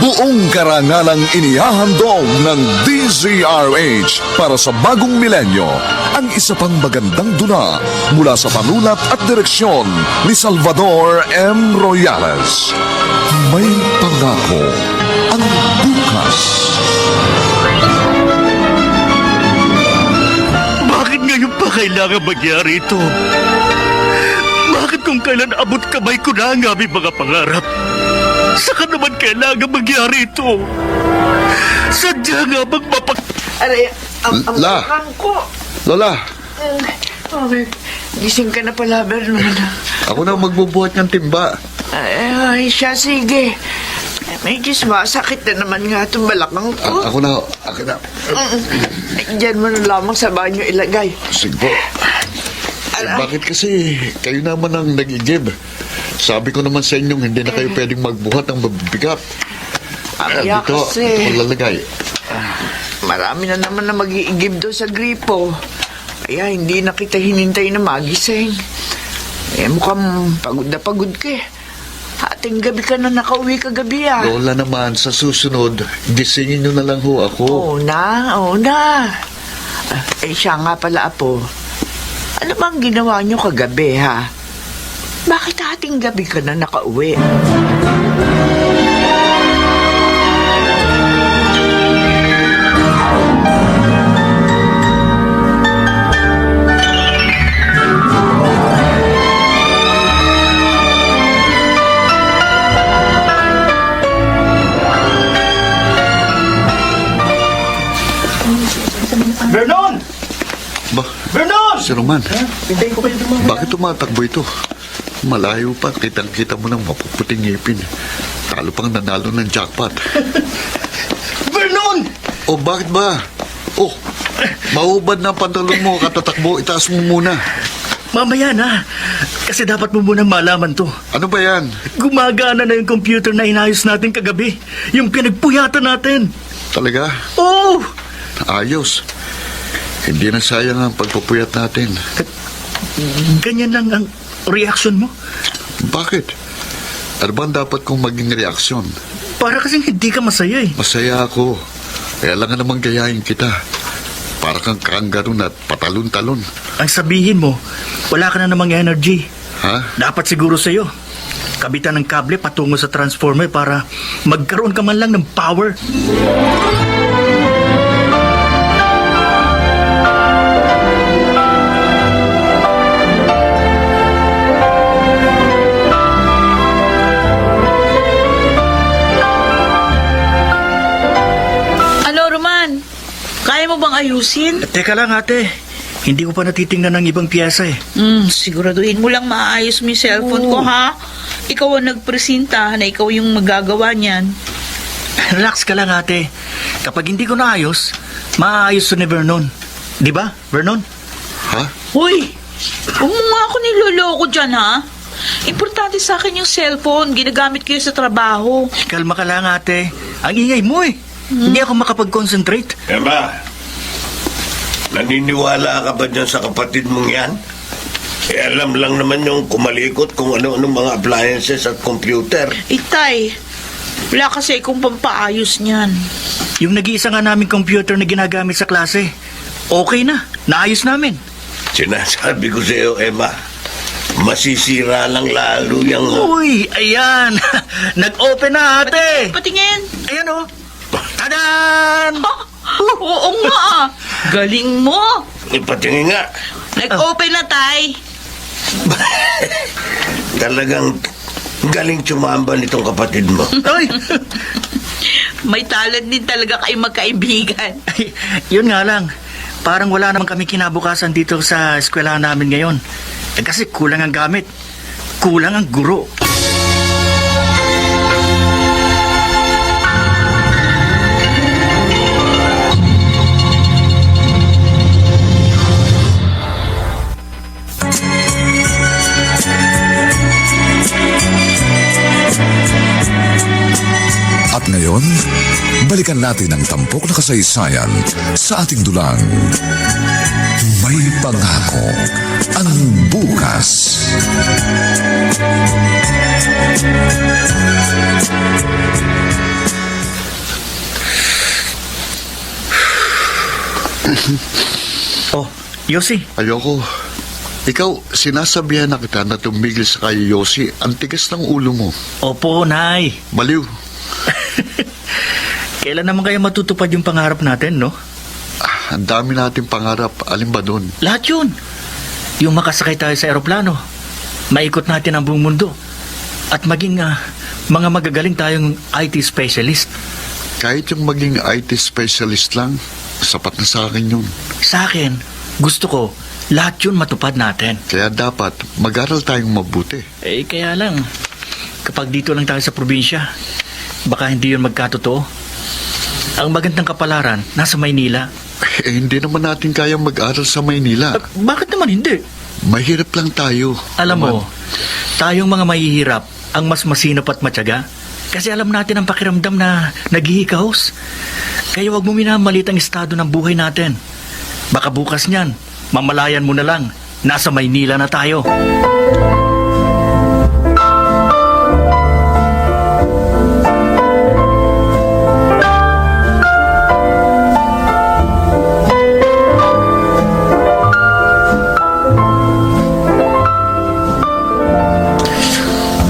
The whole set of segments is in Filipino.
Buong karangalang inihahandog ng DZRH para sa bagong milenyo ang isa pang magandang dula mula sa panulat at direksyon ni Salvador M. Royales. May pangako ang bukas. Bakit ngayon pa kailangan mangyari ito? Bakit kung kailan abot kamay ko na ang aming mga pangarap? Saka naman kailangan mangyari ito? Sadya nga bang Aray, ang La. ko. Lola, Gising ka na pala, Vernon. ako na magbubuhat ng timba. Ay, siya, sige. Medyo sumasakit na naman nga itong balakang ko. Ako na. Diyan mo na lamang sa banyo ilagay. Sige po. Bakit kasi kayo naman ang nag-igib? Sabi ko naman sa inyong hindi na kayo pwedeng magbuhat ng mabibigat. Kaya Dito, kasi ito lalagay. marami na naman na mag-iigib doon sa gripo. Kaya hindi na kita hinintay na magising. Mukhang pagod na pagod ka eh. Ating gabi ka na nakauwi kagabi ah. Lola naman, sa susunod, gisingin nyo na lang ho ako. Oo na. Siya nga pala, Apo. Ano bang ginawa niyo kagabi, ha? Bakit ating gabi ka na nakauwi? Vernon! Ba, Vernon! si Roman, Hintayin ko kayo dumama. bakit tumatakbo ito? Malayo pa, kitang-kita mo ng mapuputing ngipin. Talo pang nanalo ng jackpot. Vernon! O bakit ba? Oh, mahubad na ang pantalon mo, katatakbo, itaas mo muna. Mamaya na. Kasi dapat mo munang malaman to. Ano ba yan? Gumagana na yung computer na inayos natin kagabi. Yung pinagpuyatan natin. Talaga? Oh! Ayos. Hindi na sayang ang pagpupuyat natin. Ganyan lang ang reaction mo. Bakit? Ano ba ang dapat kong maging reaksyon? Para kasing hindi ka masaya eh. Masaya ako. Kaya lang namang gayahin kita. Para kang kangaroo at patalon-talon. Ang sabihin mo, wala ka na namang energy. Ha? Dapat siguro sa'yo. Kabitan ng kable patungo sa transformer para magkaroon ka man lang ng power. Kaya mo bang ayusin? Teka lang ate, hindi ko pa natitingnan ng ibang piyesa eh. Siguraduhin mo lang maayos mo yung cellphone ko, ha? Ikaw ang nagpresenta na ikaw yung magagawa niyan. Relax ka lang ate. Kapag hindi ko naayos, maayos to ni Vernon. Di ba, Vernon? Ha? Hoy, huwag mo nga ako niloloko dyan, ha? Importante sa akin yung cellphone. Ginagamit ko yun sa trabaho. Kalma ka lang ate. Ang ingay mo eh. Hindi ako makapag-concentrate. Emma, naniniwala ka ba dyan sa kapatid mong yan? Alam lang naman yung kumalikot kung ano-ano mga appliances at computer. Itay, wala kasi akong pampaayos niyan. Yung nag-iisa nga namin computer na ginagamit sa klase, okay na. Naayos namin. Sinasabi ko sa iyo, Emma, masisira lang lalo yung... Uy, ayan. Nag-open na ate. Patingin. Ayan o. Tadan! Oo nga. Galing mo. Ipatingin nga. Nag-open na, Tay. Talagang galing tsumamba nitong kapatid mo. Ay! May talent din talaga kayo magkaibigan. Ay, yun nga lang. Parang wala naman kami kinabukasan dito sa eskwelahan namin ngayon. Kasi kulang ang gamit. Kulang ang guro. At ngayon, balikan natin ang tampok na kasaysayan sa ating dulang. May pangako ang bukas. Oh, Yossi. Ayoko. Ikaw, sinasabihan na kita na tumigil sa kay Yossi. Ang tigas ng ulo mo. Opo, Nay. Baliw. Kailan naman kaya matutupad yung pangarap natin, no? Ang dami nating pangarap. Alin ba doon? Lahat yun. Yung makasakay tayo sa eroplano, maikot natin ang buong mundo, at maging mga magagaling tayong IT specialist. Kahit yung maging IT specialist lang, sapat na sa akin yun. Sa akin, gusto ko, lahat yun matupad natin. Kaya dapat mag-aral tayong mabuti. Kaya lang, kapag dito lang tayo sa probinsya, baka hindi yun magkatotoo. Ang magandang kapalaran, nasa Maynila. Hindi naman natin kayang mag-aral sa Maynila. Bakit naman hindi? Mahirap lang tayo. Alam mo, Naman. tayong mga mahihirap ang mas masinop at matyaga. Kasi alam natin ang pakiramdam na naghihikahos. Kaya wag mo minamalit ang estado ng buhay natin. Baka bukas niyan, mamalayan mo na lang, nasa Maynila na tayo.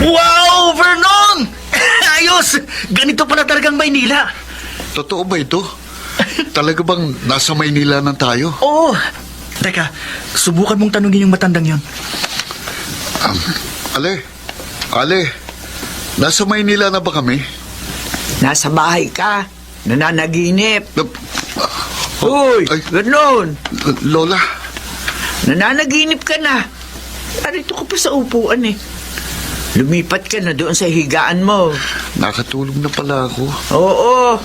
Wow, Vernon! Ayos! Ganito pala talagang Maynila. Totoo ba ito? Talaga bang nasa Maynila na tayo? Oo. Teka, subukan mong tanungin yung matandang yon. Ale, nasa Maynila na ba kami? Nasa bahay ka. Nananaginip. Nap- Uy, Ay. Vernon. Lola, Nananaginip ka na. Narito ka pa sa upuan eh. Lumipat ka na doon sa higaan mo. nakatulog na pala ako. Oo.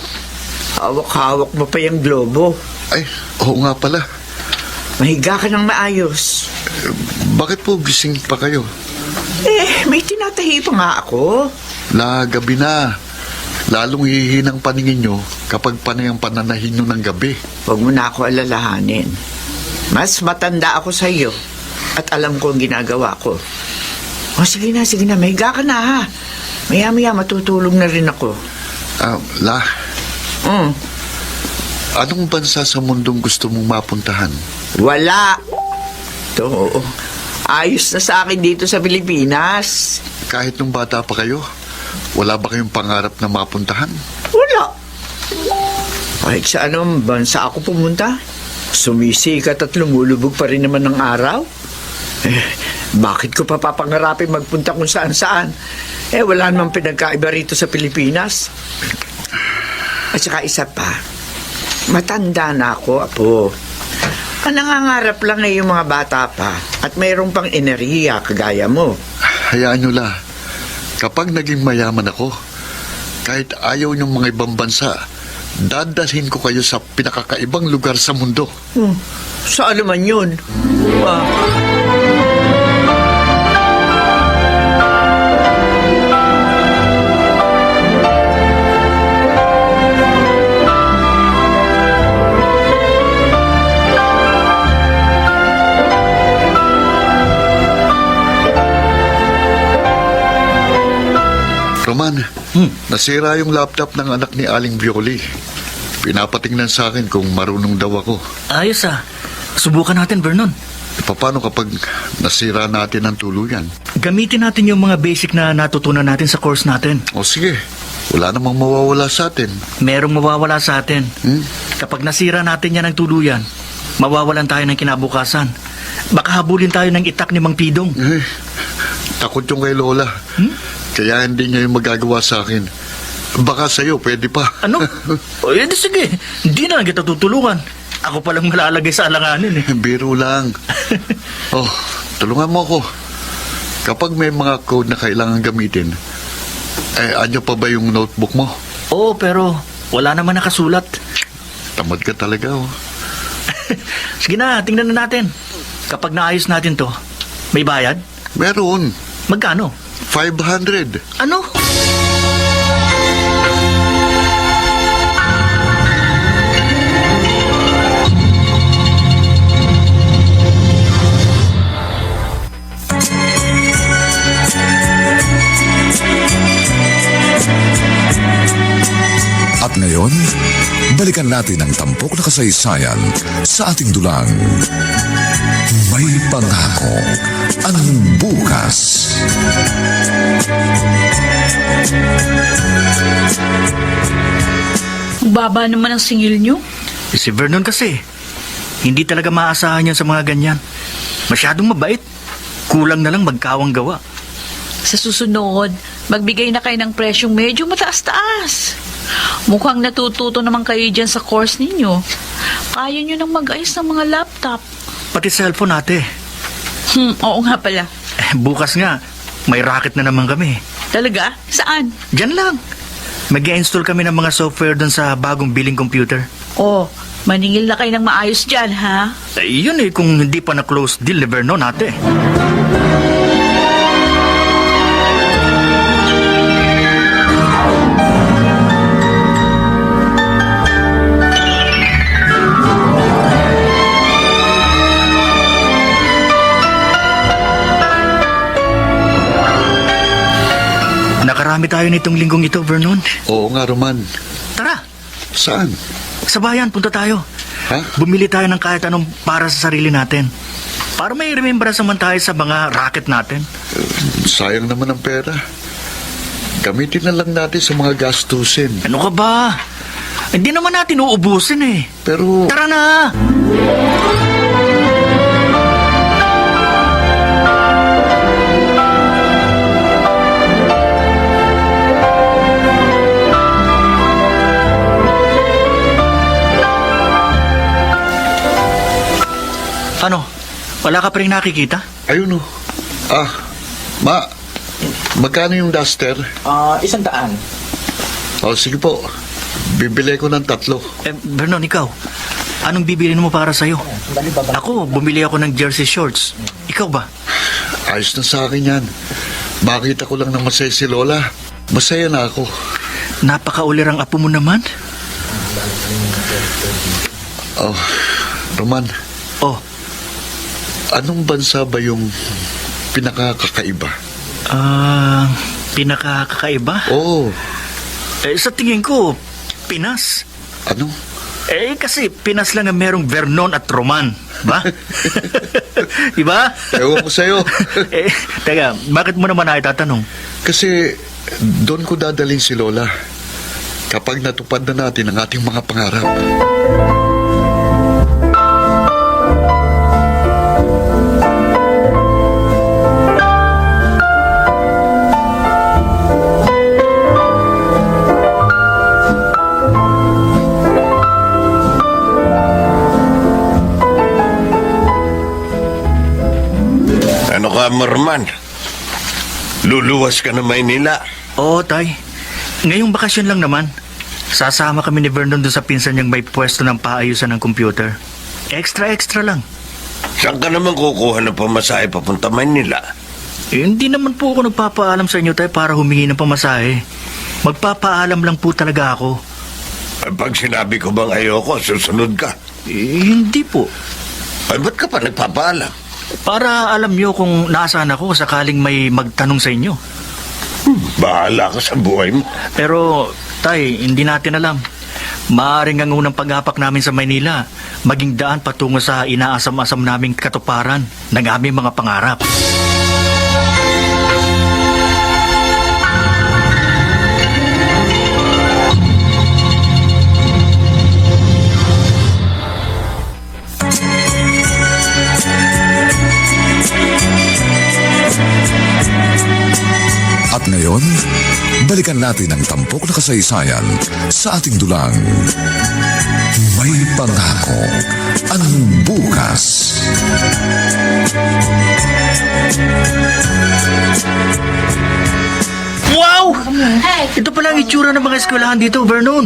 Hawak-hawak mo pa yung globo. Ay, oo nga pala. Mahiga ka ng maayos. Bakit po gising pa kayo? May tinatahi pa nga ako. Gabi na. Lalong hihinang paningin nyo kapag panay ang pananahin nyo ng gabi. Huwag mo na ako alalahanin. Mas matanda ako sa iyo at alam ko ang ginagawa ko. O sige na, mahiga ka na ha. Maya-maya matutulog na rin ako. Anong bansa sa mundong gusto mong mapuntahan? Wala. Ito, ayos na sa akin dito sa Pilipinas. Kahit nung bata pa kayo, wala ba kayong pangarap na mapuntahan? Wala. Kahit sa anong bansa ako pumunta, sumisikat at lumulubog pa rin naman ng araw. Bakit ko pa papangarapin magpunta kung saan-saan? Wala namang pinagkaiba rito sa Pilipinas. At saka isa pa, matanda na ako, Apo. Ang nangangarap lang ay yung mga bata pa at mayroong pang enerhiya kagaya mo. Hayaan nyo la. Kapag naging mayaman ako, kahit ayaw nyong mga ibang bansa, dadalhin ko kayo sa pinakakaibang lugar sa mundo. Saan naman yun? Roman, nasira yung laptop ng anak ni Aling Violi. Pinapatingnan sa akin kung marunong daw ako. Ayos Subukan natin, Vernon. Paano kapag nasira natin ang tuluyan? Gamitin natin yung mga basic na natutunan natin sa course natin. O sige, wala namang mawawala sa atin. Merong mawawala sa atin. Kapag nasira natin yan ng tuluyan, mawawalan tayo ng kinabukasan. Baka habulin tayo ng itak ni Mang Pidong. Takot yung kay Lola. Kaya hindi niya yung magagawa sa akin. Baka sa'yo, pwede pa. Ano? Di sige. Hindi na lang kita tutulungan. Ako palang malalagay sa alanganin eh. Biro lang. Tulungan mo ako. Kapag may mga code na kailangan gamitin, anyo pa ba yung notebook mo? Oo, pero wala naman nakasulat. Tamad ka talaga, Sige na, tingnan na natin. Kapag naayos natin to, may bayad? Meron. Magkano? 500. Ano? At ngayon, balikan natin ang tampok na kasaysayan sa ating dulang. May pangako ang bukas. Baba naman ang singil nyo. Si Vernon kasi, hindi talaga maasahan yan sa mga ganyan. Masyadong mabait. Kulang na lang magkawang gawa. Sa susunod, magbigay na kayo ng presyong medyo mataas-taas. Mukhang natututo naman kayo dyan sa course ninyo. Kaya nyo nang mag-ayos ng mga laptop. Pati cellphone ate. Oo nga pala. Bukas nga, may racket na naman kami. Talaga? Saan? Diyan lang. Mag-i-install kami ng mga software doon sa bagong billing computer. Oh, maningil na kayo ng maayos dyan, ha? Yun kung hindi pa na-close deal ni Vernon ate. Nakarami tayo nitong linggong ito, Vernon. Oo nga, Roman. Tara, Saan? sa bayan, punta tayo. Ha? Bumili tayo ng kahit anong para sa sarili natin. Para may remembrance naman tayo sa mga racket natin. Sayang naman ang pera. Gamitin na lang natin sa mga gastusin. Ano ka ba? Hindi naman natin uubusin eh. Pero, Tara na! Ano? Wala ka pa rin nakikita? ayun o. Magkano yung duster? 100. O, sige po. Bibili ko ng 3. Vernon, ikaw. Anong bibilin mo para sa'yo? Ako, bumili ako ng jersey shorts. Ikaw ba? Ayos na sa akin yan. Makita ko lang na masaya si Lola. Masaya na ako. Napakaulirang apo mo naman. Oh, Roman, Oh, anong bansa ba yung pinakakakaiba? pinakakaiba? Oo, Sa tingin ko, Pinas. ano? Kasi Pinas lang ang merong Vernon at Roman. Ba? Diba? Ewan ko sa'yo. Teka, bakit mo naman ay tatanong? Kasi doon ko dadalhin si Lola kapag natupad na natin ang ating mga pangarap. Ano ka, Marman? Luluwas ka na Maynila. Oo, Tay. Ngayong bakasyon lang naman. Sasama kami ni Vernon doon sa pinsan niyang may pwesto ng paayusan ng computer. Extra lang. Saan ka naman kukuha ng pamasahe papunta Maynila? Hindi naman po ako nagpapaalam sa inyo, Tay, para humingi ng pamasahe. Magpapaalam lang po talaga ako. Pag sinabi ko bang ayoko, susunod ka. Hindi po. Ay, ba't ka pa nagpapaalam? Para alam niyo kung nasaan ako sakaling may magtanong sa inyo. Bahala ka sa buhay mo. Pero, Tay, hindi natin alam. Maaaring ang unang pag-apak namin sa Maynila, maging daan patungo sa inaasam-asam naming katuparan ng aming mga pangarap. At ngayon, balikan natin ang tampok na kasaysayan sa ating dulang. May pangako ang bukas. Wow! Ito pala ang itsura ng mga eskwelahan dito, Vernon.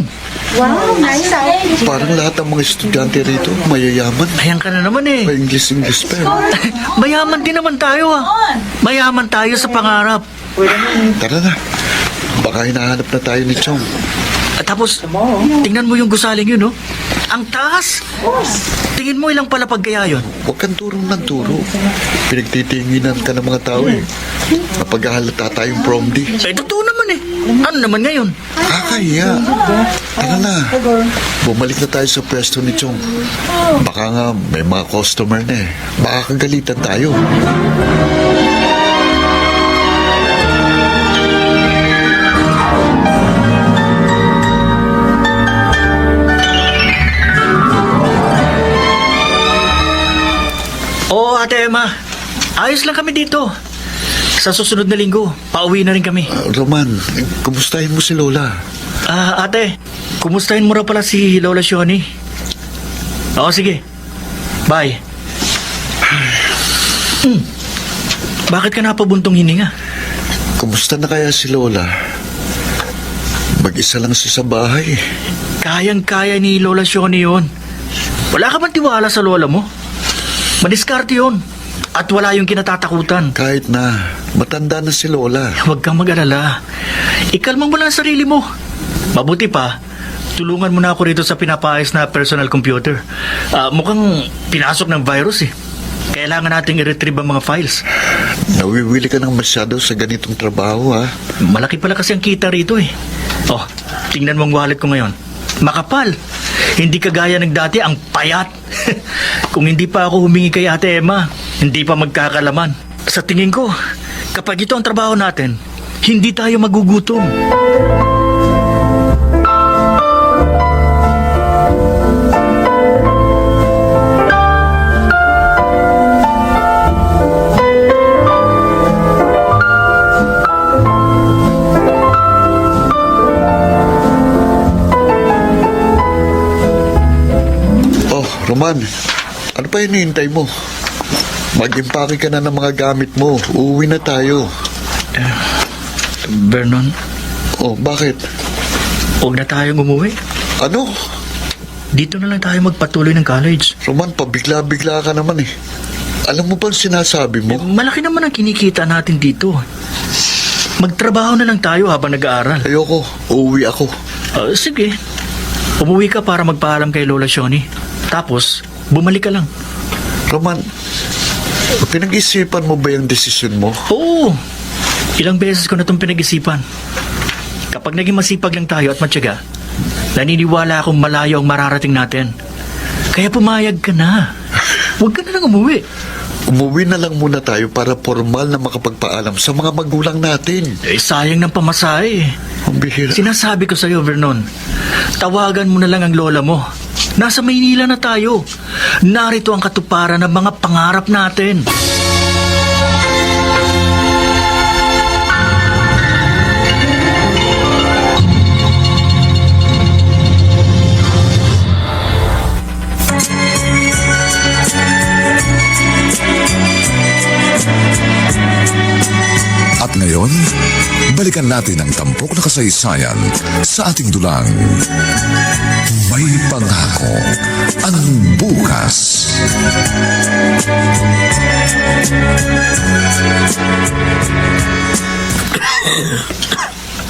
Parang lahat ng mga estudyante rito, mayayaman. Ayan ka na naman eh. May English pa. Mayaman din naman tayo Mayaman tayo sa pangarap. Tara na. Baka hinahanap na tayo ni Chong. At tapos, tingnan mo yung gusaling yun, no? Ang taas! Tingin mo ilang palapag kaya yun? Huwag kang turong ng turo. Pinagtitinginan ka ng mga tao eh. Kapag hahalata tayong prom day. Totoo naman eh. Ano naman ngayon? Kakahiya. Tara na. Bumalik na tayo sa pwesto ni Chong. Baka nga may mga customer na eh. Baka kagalitan tayo. Oo, Ate Emma. Ayos lang kami dito. Sa susunod na linggo, pauwi na rin kami. Roman, kumustahin mo si Lola? Ate, kumustahin mo raw pala si Lola Shoni? Oo, sige. Bye. Bakit ka napabuntong hininga? Kumusta na kaya si Lola? Mag-isa lang siya sa bahay. Kayang-kaya ni Lola Shoni yun. Wala ka bang tiwala sa lola mo? Madiskarte yun. At wala yung kinatatakutan. Kahit na, matanda na si Lola. Huwag kang mag-alala. Ikalma mo lang ang sarili mo. Mabuti pa, tulungan mo na ako rito sa pinapaayos na personal computer. Mukhang pinasok ng virus eh. Kailangan nating i-retrieve ang mga files. Nawiwili ka ng masyado sa ganitong trabaho, ha? Malaki pala kasi ang kita rito eh. Oh, tingnan mo ang wallet ko ngayon. Makapal. Hindi kagaya ng dati ang payat. Kung hindi pa ako humingi kay Ate Emma, hindi pa magkakalaman. Sa tingin ko, kapag ito ang trabaho natin, hindi tayo magugutom. Oh, Roman, ano pa hinihintay mo? Mag-impake ka na ng mga gamit mo. Uuwi na tayo. Vernon, Oh, bakit? huwag na tayong umuwi. Ano? Dito na lang tayo magpatuloy ng college. Roman, pabigla-bigla ka naman eh. Alam mo ba ang sinasabi mo? Malaki naman ang kinikita natin dito. Magtrabaho na lang tayo habang nag-aaral. Ayoko, uuwi ako. Sige. Umuwi ka para magpaalam kay Lola Shoni. Tapos, bumalik ka lang. Roman, pinag-isipan mo ba yung desisyon mo? Oo. Ilang beses ko na itong pinag-isipan. Kapag naging masipag lang tayo at matyaga, naniniwala akong malayo ang mararating natin. Kaya pumayag ka na. Huwag ka na lang umuwi. Umuwi na lang muna tayo para formal na makapagpaalam sa mga magulang natin. Sayang ng pamasahe. Ang bihira. Sinasabi ko sa'yo, Vernon, tawagan mo na lang ang lola mo. Nasa Maynila na tayo. Narito ang katuparan ng mga pangarap natin. At ngayon, balikan natin ang tampok na kasaysayan sa ating dulang. May pangako ang bukas.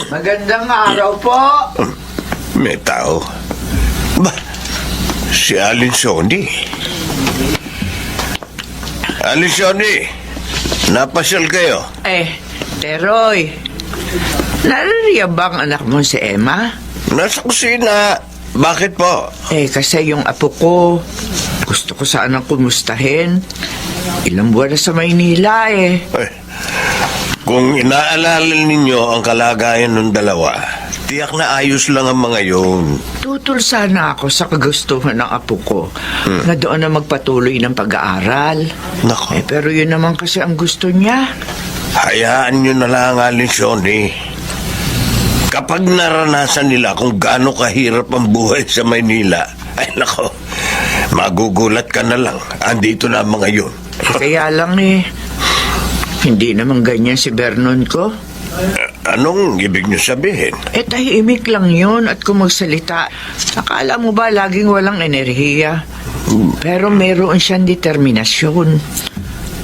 Magandang araw po. May tao. Ba, si Alin Sony. Alin Sony, napasyal kayo. Teroy, naririyan bang anak mo si Emma? Nasa kusina. Bakit po? Kasi yung apo ko, gusto ko sanang kumustahin. Ilang buwan na sa Maynila Eh, kung inaalala ninyo ang kalagayan ng dalawa, tiyak na ayos lang ang mga yun. Tutul sana ako sa kagustuhan ng apo ko na doon na magpatuloy ng pag-aaral. Nako. Pero yun naman kasi ang gusto niya. Hayaan nyo na lang, Alin Sony. Kapag naranasan nila kung gaano kahirap ang buhay sa Maynila, ay nako, magugulat ka na lang. Andito na ang mga yun. Kaya lang hindi naman ganyan si Vernon ko. Anong ibig nyo sabihin? Tahimik lang yun at kung magsalita, akala mo ba laging walang enerhiya? Pero meron siyang determinasyon.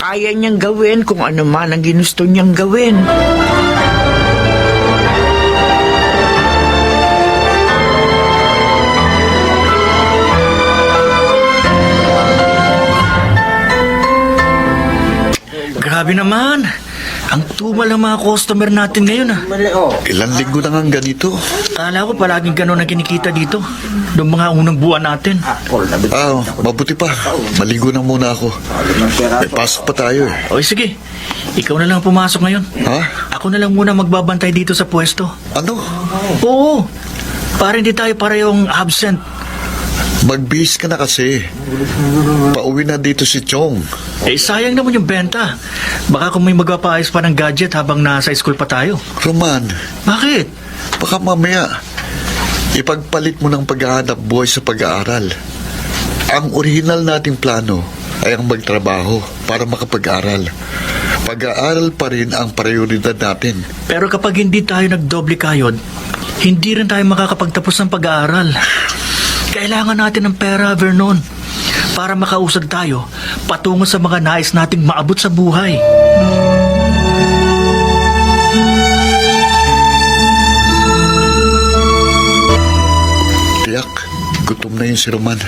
Kaya niyang gawin kung ano man ang ginusto niyang gawin. Grabe naman. Ang tumal ng mga customer natin ngayon ah. Ilan linggo na nga ganito. Kala ko palaging gano'n ang kinikita dito. Noong mga unang buwan natin. Mabuti pa. Maligo na muna ako. May pasok pa tayo eh. O sige, ikaw na lang pumasok ngayon. Ha? Ako na lang muna magbabantay dito sa pwesto. Ano? Oo, para hindi tayo parehong absent. Magbihis ka na kasi. Pauwi na dito si Chong. Sayang naman yung benta. Baka kung may magpapaayos pa ng gadget habang nasa school pa tayo. Roman, Bakit? baka mamaya ipagpalit mo ng paghahanap buhay sa pag-aaral. Ang original nating plano ay ang magtrabaho para makapag-aral. Pag-aaral pa rin ang prioridad natin. Pero kapag hindi tayo nagdoble kayod, hindi rin tayo makakapagtapos ng pag-aaral. Kailangan natin ng pera, Vernon, para makausad tayo patungo sa mga nais nating maabot sa buhay. Tiyak, gutom na yung si Roman.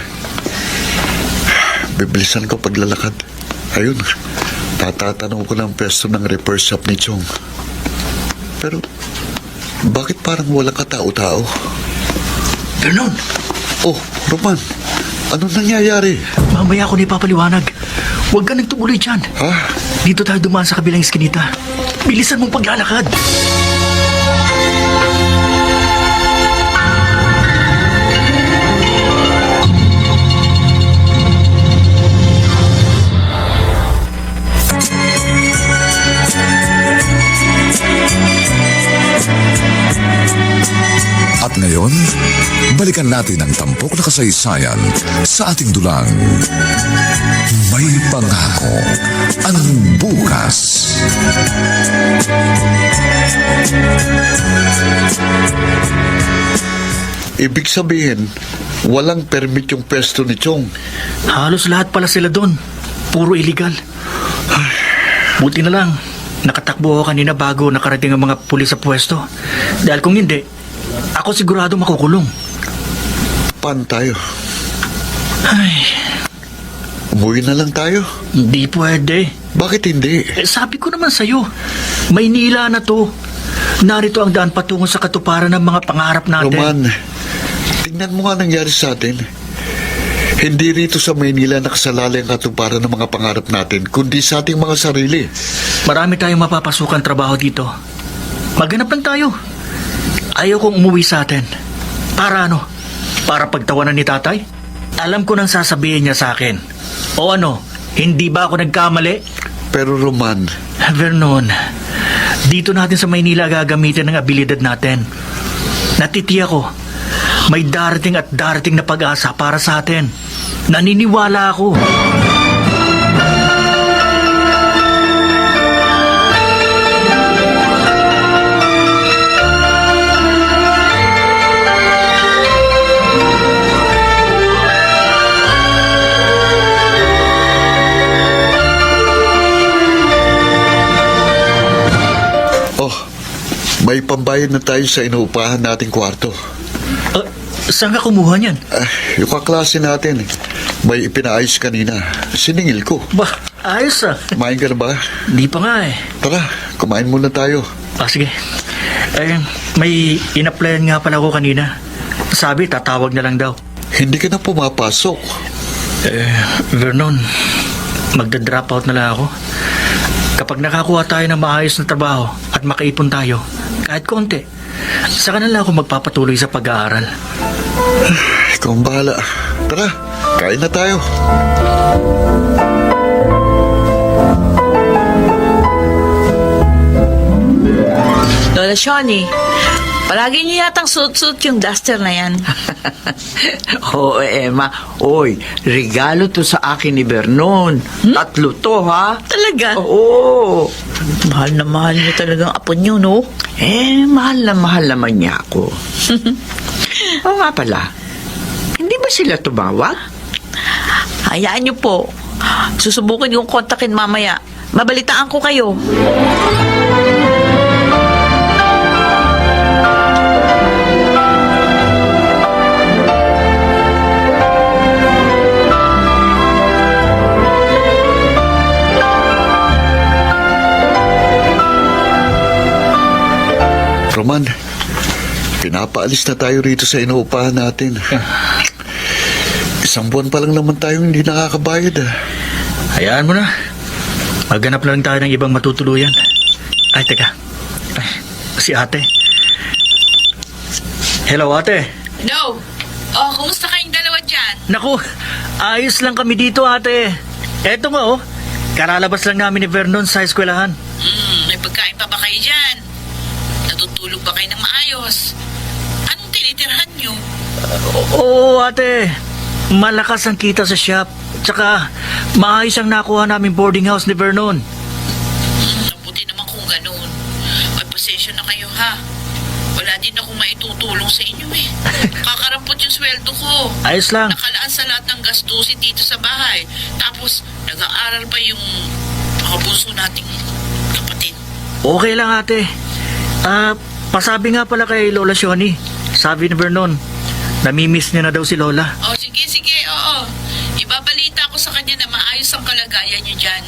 Bibilisan ko paglalakad. Ayun, tatatanong ko ng pwesto ng repair shop ni Chong. Pero, bakit parang walang katao-tao? Vernon, Oh, Roman, anong nangyayari? mamaya ako na ipapaliwanag. Huwag ka nagtuloy dyan. Ha? Dito tayo dumaan sa kabilang iskinita. Bilisan mong paglalakad. At ngayon, balikan natin ang tampok na kasaysayan sa ating dulang. May pangako ang bukas. Ibig sabihin, walang permit yung pwesto ni Chong. Halos lahat pala sila doon. Puro illegal. Buti na lang, nakatakbo ako kanina bago nakarating ang mga pulis sa pwesto. Dahil kung hindi, ako sigurado makukulong. Paano tayo? Ay, Umuwi na lang tayo? hindi pwede. Bakit hindi? Sabi ko naman sa'yo, Maynila na to. Narito ang daan patungo sa katuparan ng mga pangarap natin. Roman, tingnan mo nga nangyari sa atin. Hindi rito sa Maynila nakasalalay ang katuparan ng mga pangarap natin, kundi sa ating mga sarili. Marami tayong mapapasukan trabaho dito. Maghanap lang tayo. Ayaw kong umuwi sa atin. Para ano? Para pagtawanan ni tatay? Alam ko nang sasabihin niya sa akin. O ano, hindi ba ako nagkamali? Pero Roman, Vernon, dito natin sa Maynila gagamitin ang abilidad natin. Natitiya ko, may darating at darating na pag-asa para sa atin. Naniniwala ako. may pambayad na tayo sa inuupahan nating kwarto. Saan ka kumuha niyan? Yung kaklase natin, may ipinaayos kanina. Siningil ko. Bah, ayos ah. Kumain ka na ba? Di pa nga eh. Tara, kumain muna tayo. Sige. May in-applyan nga pala ako kanina. Sabi, tatawag na lang daw. Hindi ka na pumapasok. Vernon, magda-drop out na lang ako. Kapag nakakuha tayo ng maayos na trabaho at makaipon tayo, kahit konti, saka na lang ako magpapatuloy sa pag-aaral. Ikaw ang bahala. Tara, kain na tayo. Lola Shawnee, palagi niyo yatang suit-suit yung duster na yan. Oo, Emma. Oy, regalo to sa akin ni Vernon. Tatlo to, ha? Talaga? Oo. Mahal na mahal niyo talagang apo niyo, no? Mahal na mahal naman niya ako. Oo nga pala. Hindi ba sila tumawag? Hayaan niyo po. Susubukan yung kontakin mamaya. Mabalitaan ko kayo. Roman, pinapaalis na tayo rito sa inuupahan natin. Isang buwan pa lang naman tayong hindi nakakabayad. Hayaan mo na. Maghanap na lang tayo ng ibang matutuluyan. Ay, teka. Ay, si ate. Hello, ate. No. Oh, kumusta kayong dalawa dyan? Naku, ayos lang kami dito, ate. Eto nga, oh. Karalabas lang namin ni Vernon sa eskwelahan. May pagkain pa ba kayo dyan? Natutulog ba kayo ng maayos? Anong tinitirhan nyo? Oo, ate. Malakas ang kita sa shop. Tsaka, maayos ang nakuha namin boarding house ni Vernon. Mabuti naman kung ganun. Ay, pasensya na kayo ha. Wala din akong maitutulong sa inyo eh. Kakarampot yung sweldo ko. Ayos lang. Nakalaan sa lahat ng gastusin dito sa bahay. Tapos, nag-aaral pa yung mga bunso nating kapatid. Okay lang, ate. Pasabi nga pala kay Lola Shoni. Sabi ni Vernon, namimiss niya na daw si Lola. Oh, sige, oo. Ibabalita ko sa kanya na maayos ang kalagayan niyo dyan.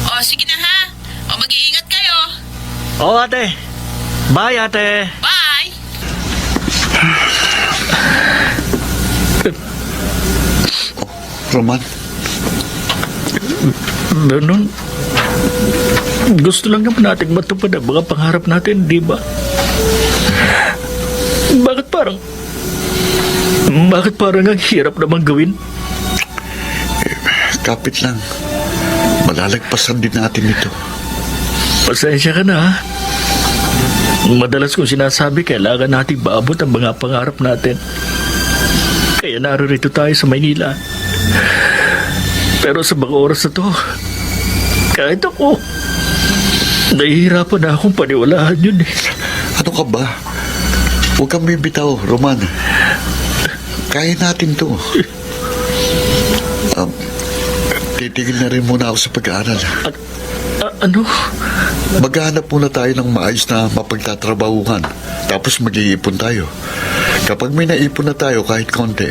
Oh, sige na ha. Oh, mag-iingat kayo. Oo, ate. Bye, ate. Bye! Roman, Vernon, gusto lang naman natin matupad ang mga pangarap natin, di ba? Bakit parang ang hirap naman gawin? kapit lang. Malalagpasan din natin ito. Pasensya ka na, ha? Madalas kong sinasabi, kailangan natin maabot ang mga pangarap natin. Kaya naririto tayo sa Maynila. Pero sa mga oras na to, kahit ako, nahihirapan na akong paniwalaan yun eh. Ano ka ba? Huwag kang bibitaw, Roman. Kaya natin to. Titigil na rin muna ako sa pag-aaral. Ano? Maghahanap muna tayo ng maayos na mapagtatrabahuhan. Tapos mag-iipon tayo. Kapag may naipon na tayo kahit konti,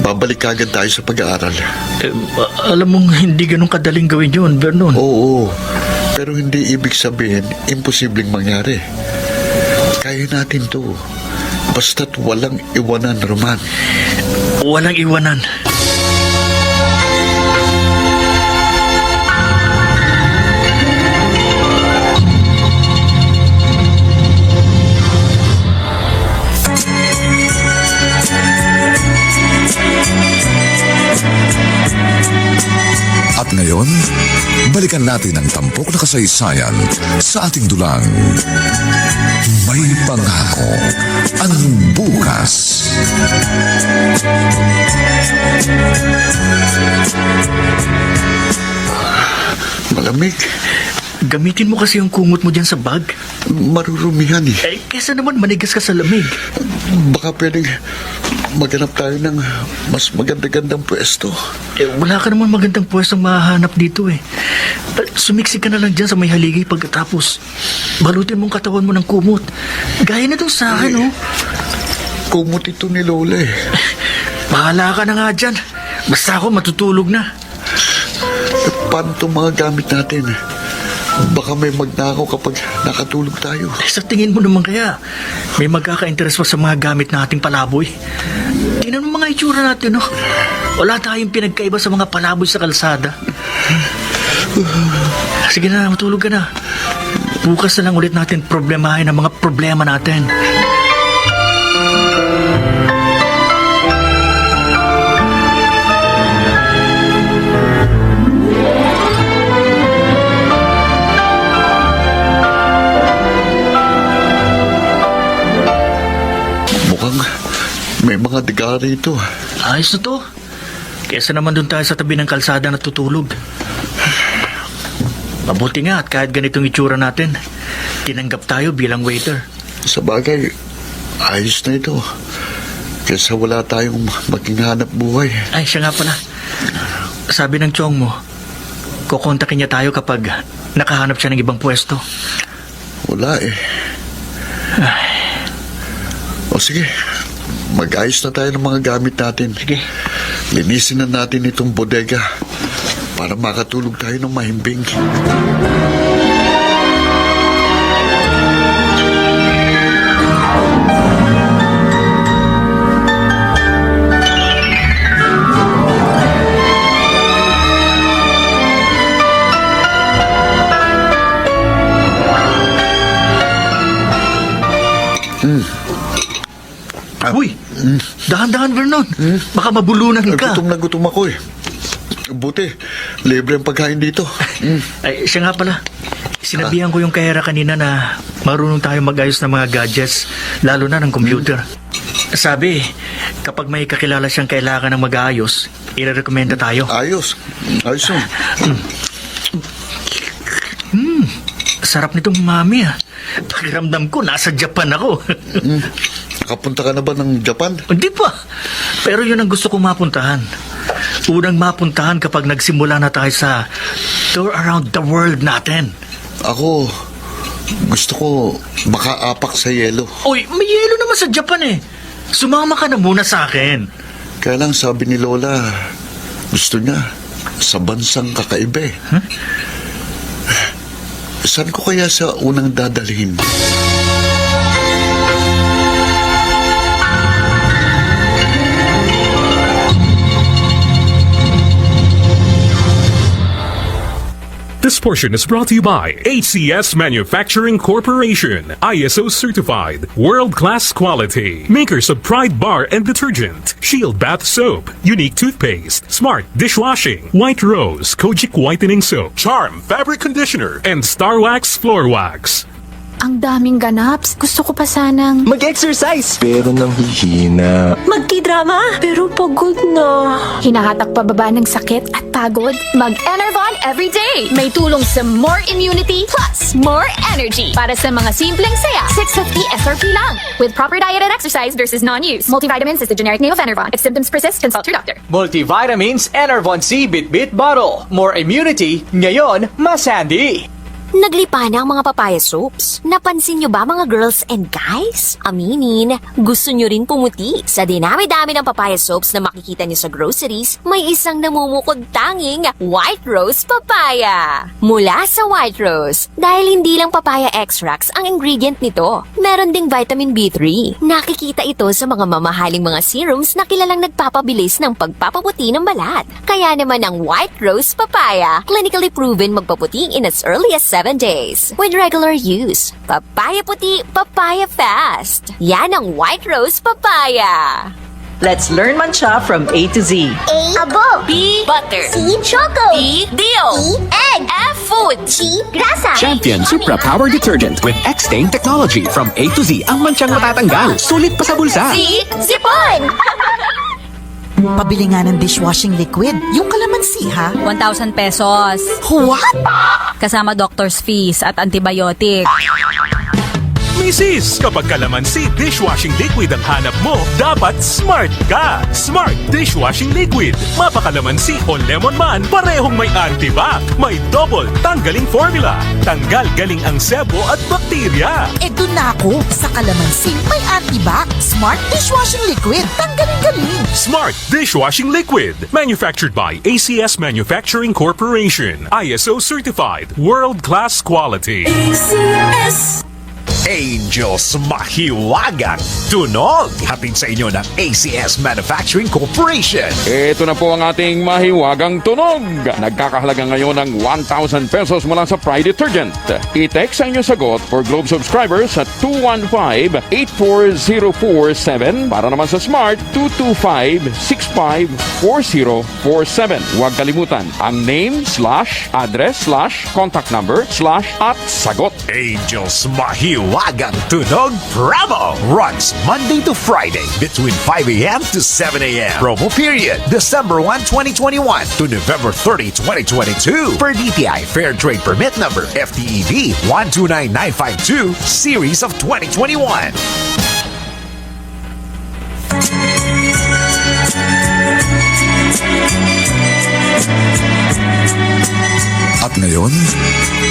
babalik agad tayo sa pag-aaral. Alam mong hindi ganun kadaling gawin yun, Vernon. Oo, pero hindi ibig sabihin imposibleng mangyari. Kaya natin to. Basta't walang iwanan, Roman. Walang iwanan. At ngayon, balikan natin ang tampok na kasaysayan sa ating dulang. May pangako ang bukas. Malamig. Gamitin mo kasi yung kumot mo dyan sa bag. Marurumihan eh. Kesa naman manigas ka sa lamig. Baka pwedeng maghanap tayo ng mas maganda-gandang pwesto. Wala ka naman magandang pwestong mahahanap dito eh. Sumiksik ka na lang dyan sa may haligi pagkatapos. Balutin mong katawan mo ng kumot. Gaya na itong sa akin, oh. Kumot ito ni Lola eh. Bahala ka na nga dyan. Basta ako matutulog na. Paano itong mga gamit natin? Baka may magnakaw kapag nakatulog tayo. Sa tingin mo naman kaya, may magkaka-interest pa sa mga gamit nating palaboy. Tingnan mo mga itsura natin, no? Wala tayong pinagkaiba sa mga palaboy sa kalsada. Sige na, matulog ka na. Bukas na lang ulit natin problemahin ang mga problema natin. May mga diga rito. Ayos na to. Kesa naman doon tayo sa tabi ng kalsada na tutulog. Mabuti nga at kahit ganitong itsura natin, tinanggap tayo bilang waiter. Sa bagay, ayos na ito. Kesa wala tayong maging hanap buhay. Ay, siya nga pala. Sabi ng chong mo, kukontakin niya tayo kapag nakahanap siya ng ibang pwesto. Wala eh. O sige, mag-ayos na tayo ng mga gamit natin. Sige. Linisin na natin itong bodega para makatulog tayo ng mahimbing. Dahan-dahan, Vernon. Baka mabulunan ka. Gutom na gutom ako eh. Buti, libre ang pagkain dito. Ay, siya nga pala. Sinabihan ko yung kahera kanina na marunong tayo mag-ayos ng mga gadgets, lalo na ng computer. Sabi, kapag may kakilala siyang kailangan ng mag-aayos, irerekomenda tayo. Ayos. Ayos yun. Sarap nitong mami ah. Pakiramdam ko, nasa Japan ako. Nakapunta ka na ba ng Japan? Hindi pa. Pero yun ang gusto kong mapuntahan. Unang mapuntahan kapag nagsimula na tayo sa tour around the world natin. Ako, gusto ko makaapak sa yelo. Uy, may yelo naman sa Japan eh. Sumama ka na muna sa akin. Kaya lang sabi ni Lola, gusto niya sa bansang kakaiba eh. Saan ko kaya sa unang dadalhin? This portion is brought to you by HCS Manufacturing Corporation, ISO certified, world-class quality, makers of Pride Bar and Detergent, Shield Bath Soap, Unique Toothpaste, Smart Dishwashing, White Rose Kojic Whitening Soap, Charm Fabric Conditioner, and Star Wax Floor Wax. Ang daming ganaps. Gusto ko pa sanang... Mag-exercise! Pero nang hihina. Magki-drama, pero pagod na. Hinahatak pa baba ng sakit at pagod? Mag-Enervon everyday. May tulong sa more immunity plus more energy. Para sa mga simpleng saya, 650 SRP lang. With proper diet and exercise versus non-use. Multivitamins is the generic name of Enervon. If symptoms persist, consult your doctor. Multivitamins Enervon C Bit-Bit Bottle. More immunity, ngayon, mas handy. Naglipa na ang mga papaya soaps. Napansin nyo ba mga girls and guys? Aminin, gusto nyo rin pumuti. Sa dinami-dami ng papaya soaps na makikita nyo sa groceries, may isang namumukod tanging White Rose Papaya. Mula sa White Rose, dahil hindi lang papaya extracts ang ingredient nito, meron ding vitamin B3. Nakikita ito sa mga mamahaling mga serums na kilalang nagpapabilis ng pagpapaputi ng balat. Kaya naman ang White Rose Papaya, clinically proven magpaputi in as early as 7 days with regular use. Papaya puti, papaya fast. Yan ang White Rose Papaya. Let's learn mancha from A to Z. A. Abo. B. Butter. C. Choco. D. Dio. E. Egg. F. Food. G. Grasa. Champion Supra Power Detergent with X-Stain Technology. From A to Z, ang manchang matatanggal. Sulit pa sa bulsa. C. Zipon. Pabili nga ng dishwashing liquid. Yung kalamansi, ha? 1,000 pesos. What? Kasama doctor's fees at antibiotic. Misis, kapag kalamansi dishwashing liquid ang hanap mo, dapat smart ka! Smart Dishwashing Liquid. Mapakalamansi o lemon man, parehong may antibac. May double tanggaling formula. Tanggal galing ang sebo at bakterya. E dun na ako. Sa kalamansi, may antibac. Smart dishwashing liquid. Tanggalin-galing. Smart Dishwashing Liquid. Manufactured by ACS Manufacturing Corporation. ISO certified. World-class quality. ACS. Angels Mahiwagang Tunog. Hatid sa inyo ng ACS Manufacturing Corporation. Ito na po ang ating mahiwagang tunog. Nagkakahalaga ngayon ng 1,000 pesos mula sa Pride Detergent. I-text ang inyong sagot for Globe subscribers sa 215-84047. Para naman sa Smart, 225-654047. Huwag kalimutan ang name, /address, /contact number, /at-sagot. Angels Mahiwagang Tunog Promo runs Monday to Friday between 5 a.m. to 7 a.m. Promo period December 1, 2021 to November 30, 2022 per DTI Fair Trade Permit number FTEB 129952 series of 2021. At ngayon,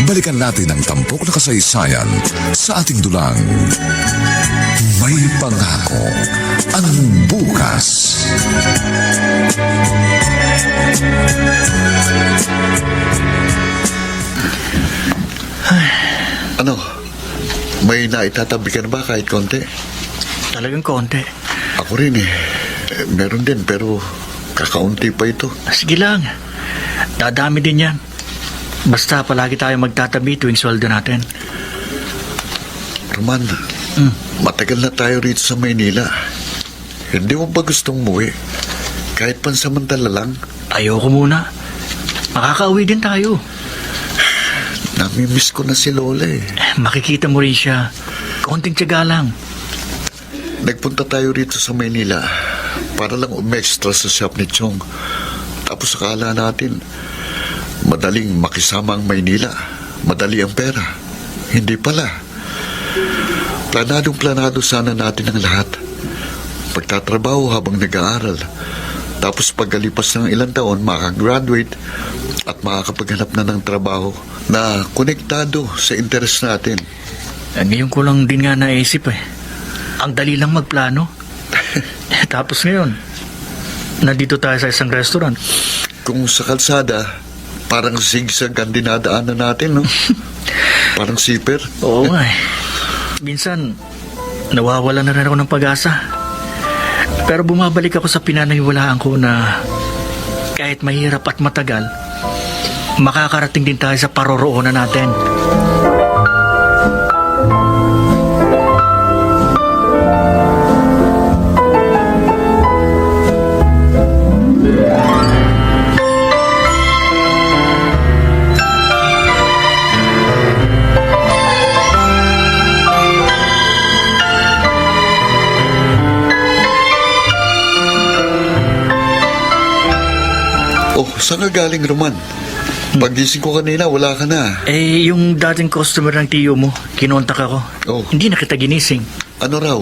balikan natin ang tampok na kasaysayan sa ating dulang. May pangako ang bukas. Ano? May naitatabi ka na ba kahit konti? Talagang konti. Ako rin eh. Meron din pero kakaunti pa ito. Sige lang. Dadami din yan. Basta palagi tayo magtatabi tuwing sweldo natin. Roman, matagal na tayo rito sa Maynila. Hindi mo ba gustong umuwi? Kahit pansamantala lang. Ayoko muna. Makakauwi din tayo. Namimiss ko na si Lola eh. Makikita mo rin siya. Konting tiyaga lang. Nagpunta tayo rito sa Maynila para lang umextra sa shop ni Chong. Tapos akala natin, madaling makisama ang Maynila. Madali ang pera. Hindi pala. Planado sana natin ang lahat. Pagtatrabaho habang nag-aaral. Tapos pagkalipas ng ilang taon, makagraduate at makakapaghanap na ng trabaho na konektado sa interest natin. Ngayon ko lang din nga naisip eh. Ang dali lang magplano. Tapos ngayon, nandito tayo sa isang restaurant. Kung sa kalsada, parang zigzag ang dinadaanan natin, no? Parang zipper. Oo nga eh. Minsan, nawawala na rin ako ng pag-asa. Pero bumabalik ako sa pinaniniwalaan ko na kahit mahirap at matagal, makakarating din tayo sa paroroonan natin. Oh, saan ka galing, Roman? Pagising ko kanina, wala ka na. Eh, yung dating customer ng tiyo mo, kinontak ako. Oh. Hindi na kita ginising. Ano raw?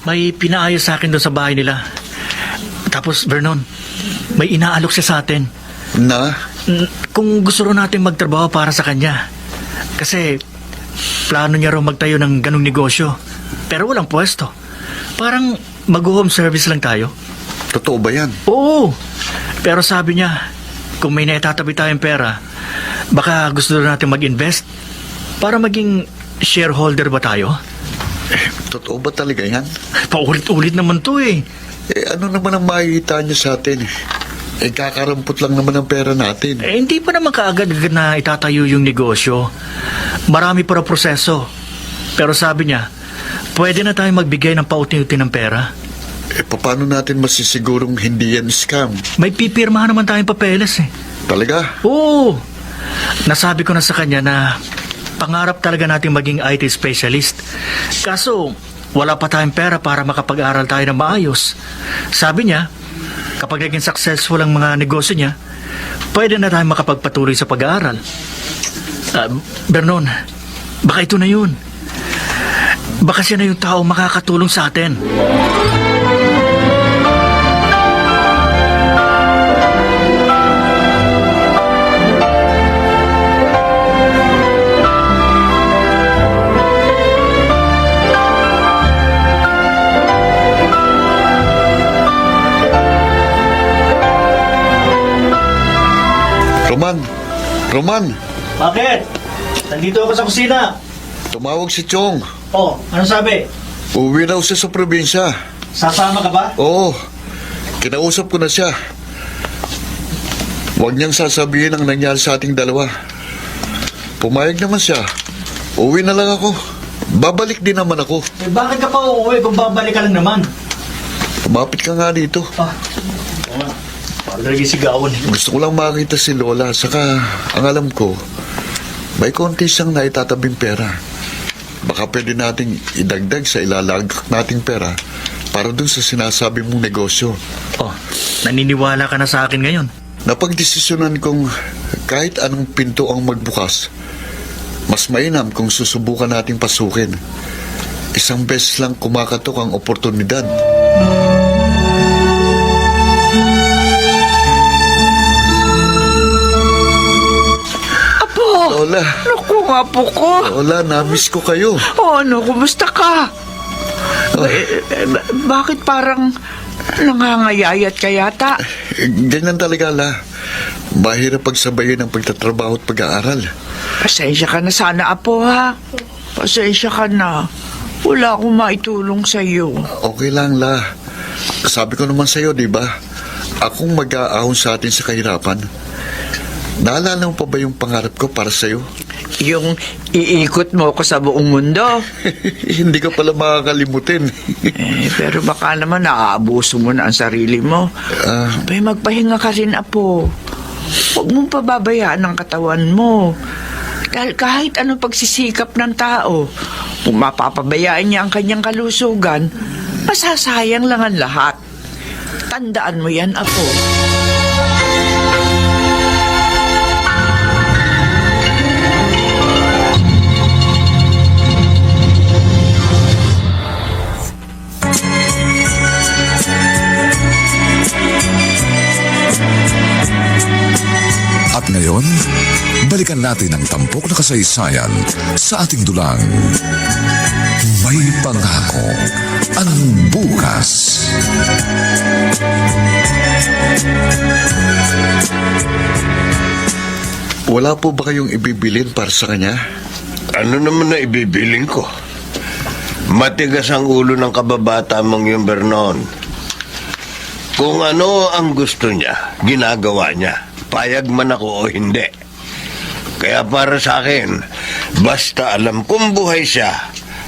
May pinaayos sa akin doon sa bahay nila. Tapos, Vernon, may inaalok siya sa atin. Na? Kung gusto rin natin magtrabaho para sa kanya. Kasi, plano niya raw magtayo ng ganong negosyo. Pero walang pwesto. Parang mag-home service lang tayo. Totoo ba yan? Oo. Pero sabi niya, kung may naitatabi tayong pera, baka gusto rin natin mag-invest para maging shareholder ba tayo? Totoo ba talaga yan? Paulit-ulit naman to eh. Eh, ano naman ang makikita niya sa atin? Eh, kakarampot lang naman ang pera natin. Eh, hindi pa naman kaagad-agad na itatayo yung negosyo. Marami para proseso. Pero sabi niya, pwede na tayong magbigay ng pauti-uti ng pera. Eh, paano natin masisigurong hindi yan scam? May pipirmahan naman tayong papeles eh. Talaga? Oo. Nasabi ko na sa kanya na pangarap talaga natin maging IT specialist. Kaso, wala pa tayong pera para makapag-aral tayo ng maayos. Sabi niya, kapag naging successful ang mga negosyo niya, pwede na tayong makapagpatuloy sa pag-aaral. Vernon, baka ito na yun. Baka siya na yung tao makakatulong sa atin. Roman! Bakit? Nandito ako sa kusina. Tumawag si Chong. Oh, ano sabi? Uwi na siya sa probinsya. Sasama ka ba? Oo. Kinausap ko na siya. Huwag niyang sasabihin ang nangyari sa ating dalawa. Pumayag naman siya. Uwi na lang ako. Babalik din naman ako. Eh, bakit ka pa uuwi kung babalik ka lang naman? Kumapit ka nga dito. Lagi sigawan. Gusto ko lang makita si Lola. Saka, ang alam ko, may konti siyang naitatabing pera. Baka pwede nating idagdag sa ilalagak nating pera para dun sa sinasabi mong negosyo. Oh, naniniwala ka na sa akin ngayon? Napagdesisyonan kong kahit anong pinto ang magbukas, mas mainam kung susubukan nating pasukin. Isang beses lang kumakatok ang oportunidad. Lola. Naku nga po ko. Lola, namiss ko kayo. Oh, ano, kumusta ka? Bakit parang nangangayayat ka yata? Ganyan talaga, La. Mahirap pagsabayin ang pagtatrabaho at pag-aaral. Pasensya ka na sana, Apo, ha? Pasensya ka na. Wala akong maitulong sa'yo. Okay lang, La. Sabi ko naman sa'yo, di ba? Akong mag-aahon sa atin sa kahirapan. Naalala mo pa ba yung pangarap ko para sa'yo? Yung iikot mo ko sa buong mundo. Hindi ka pala makakalimutin. Pero baka naman naaabuso mo na ang sarili mo. Bay, magpahinga ka rin, Apo. Huwag mong pababayaan ang katawan mo. Dahil kahit anong pagsisikap ng tao, kung mapapabayaan niya ang kanyang kalusugan, masasayang lang ang lahat. Tandaan mo yan, Apo. At ngayon, balikan natin ang tampok na kasaysayan sa ating dulang. May pangako ang bukas. Wala po ba kayong ibibilin para sa kanya? Ano naman na ibibiling ko? Matigas ang ulo ng kababata mong yung Vernon. Kung ano ang gusto niya, ginagawa niya. Payag man ako o hindi. Kaya para sa akin, basta alam kong buhay siya,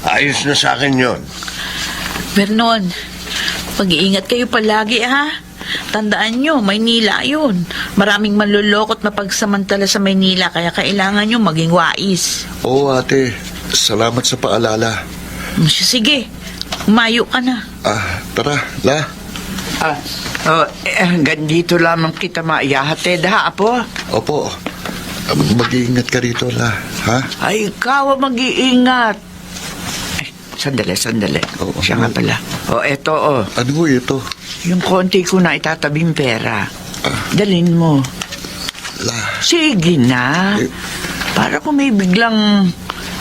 ayos na sa akin yon. Vernon, mag-iingat kayo palagi, ha? Tandaan nyo, Maynila yun. Maraming manluloko at mapagsamantala sa Maynila, kaya kailangan nyo maging wais. Oo, ate. Salamat sa paalala. Sige, umayo ka na. Tara, La. Hanggang dito lamang kita maiyahatid, ha, Apo? Opo. Mag-iingat ka rito, La. Ha? Ay, ikaw ang mag-iingat. Sandali. Siya nga pala. Eto. Ano ito? Yung konti ko na itatabing pera. Dalin mo. La. Sige na. Para kung may biglang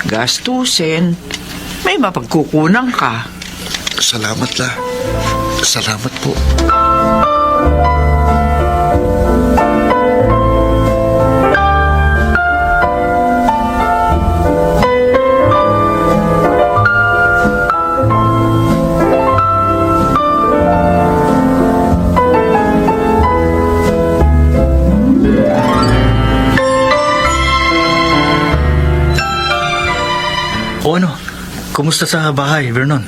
gastusin, may mapagkukunan ka. Salamat, La. Salamat po. O ano? Kumusta sa bahay, Vernon?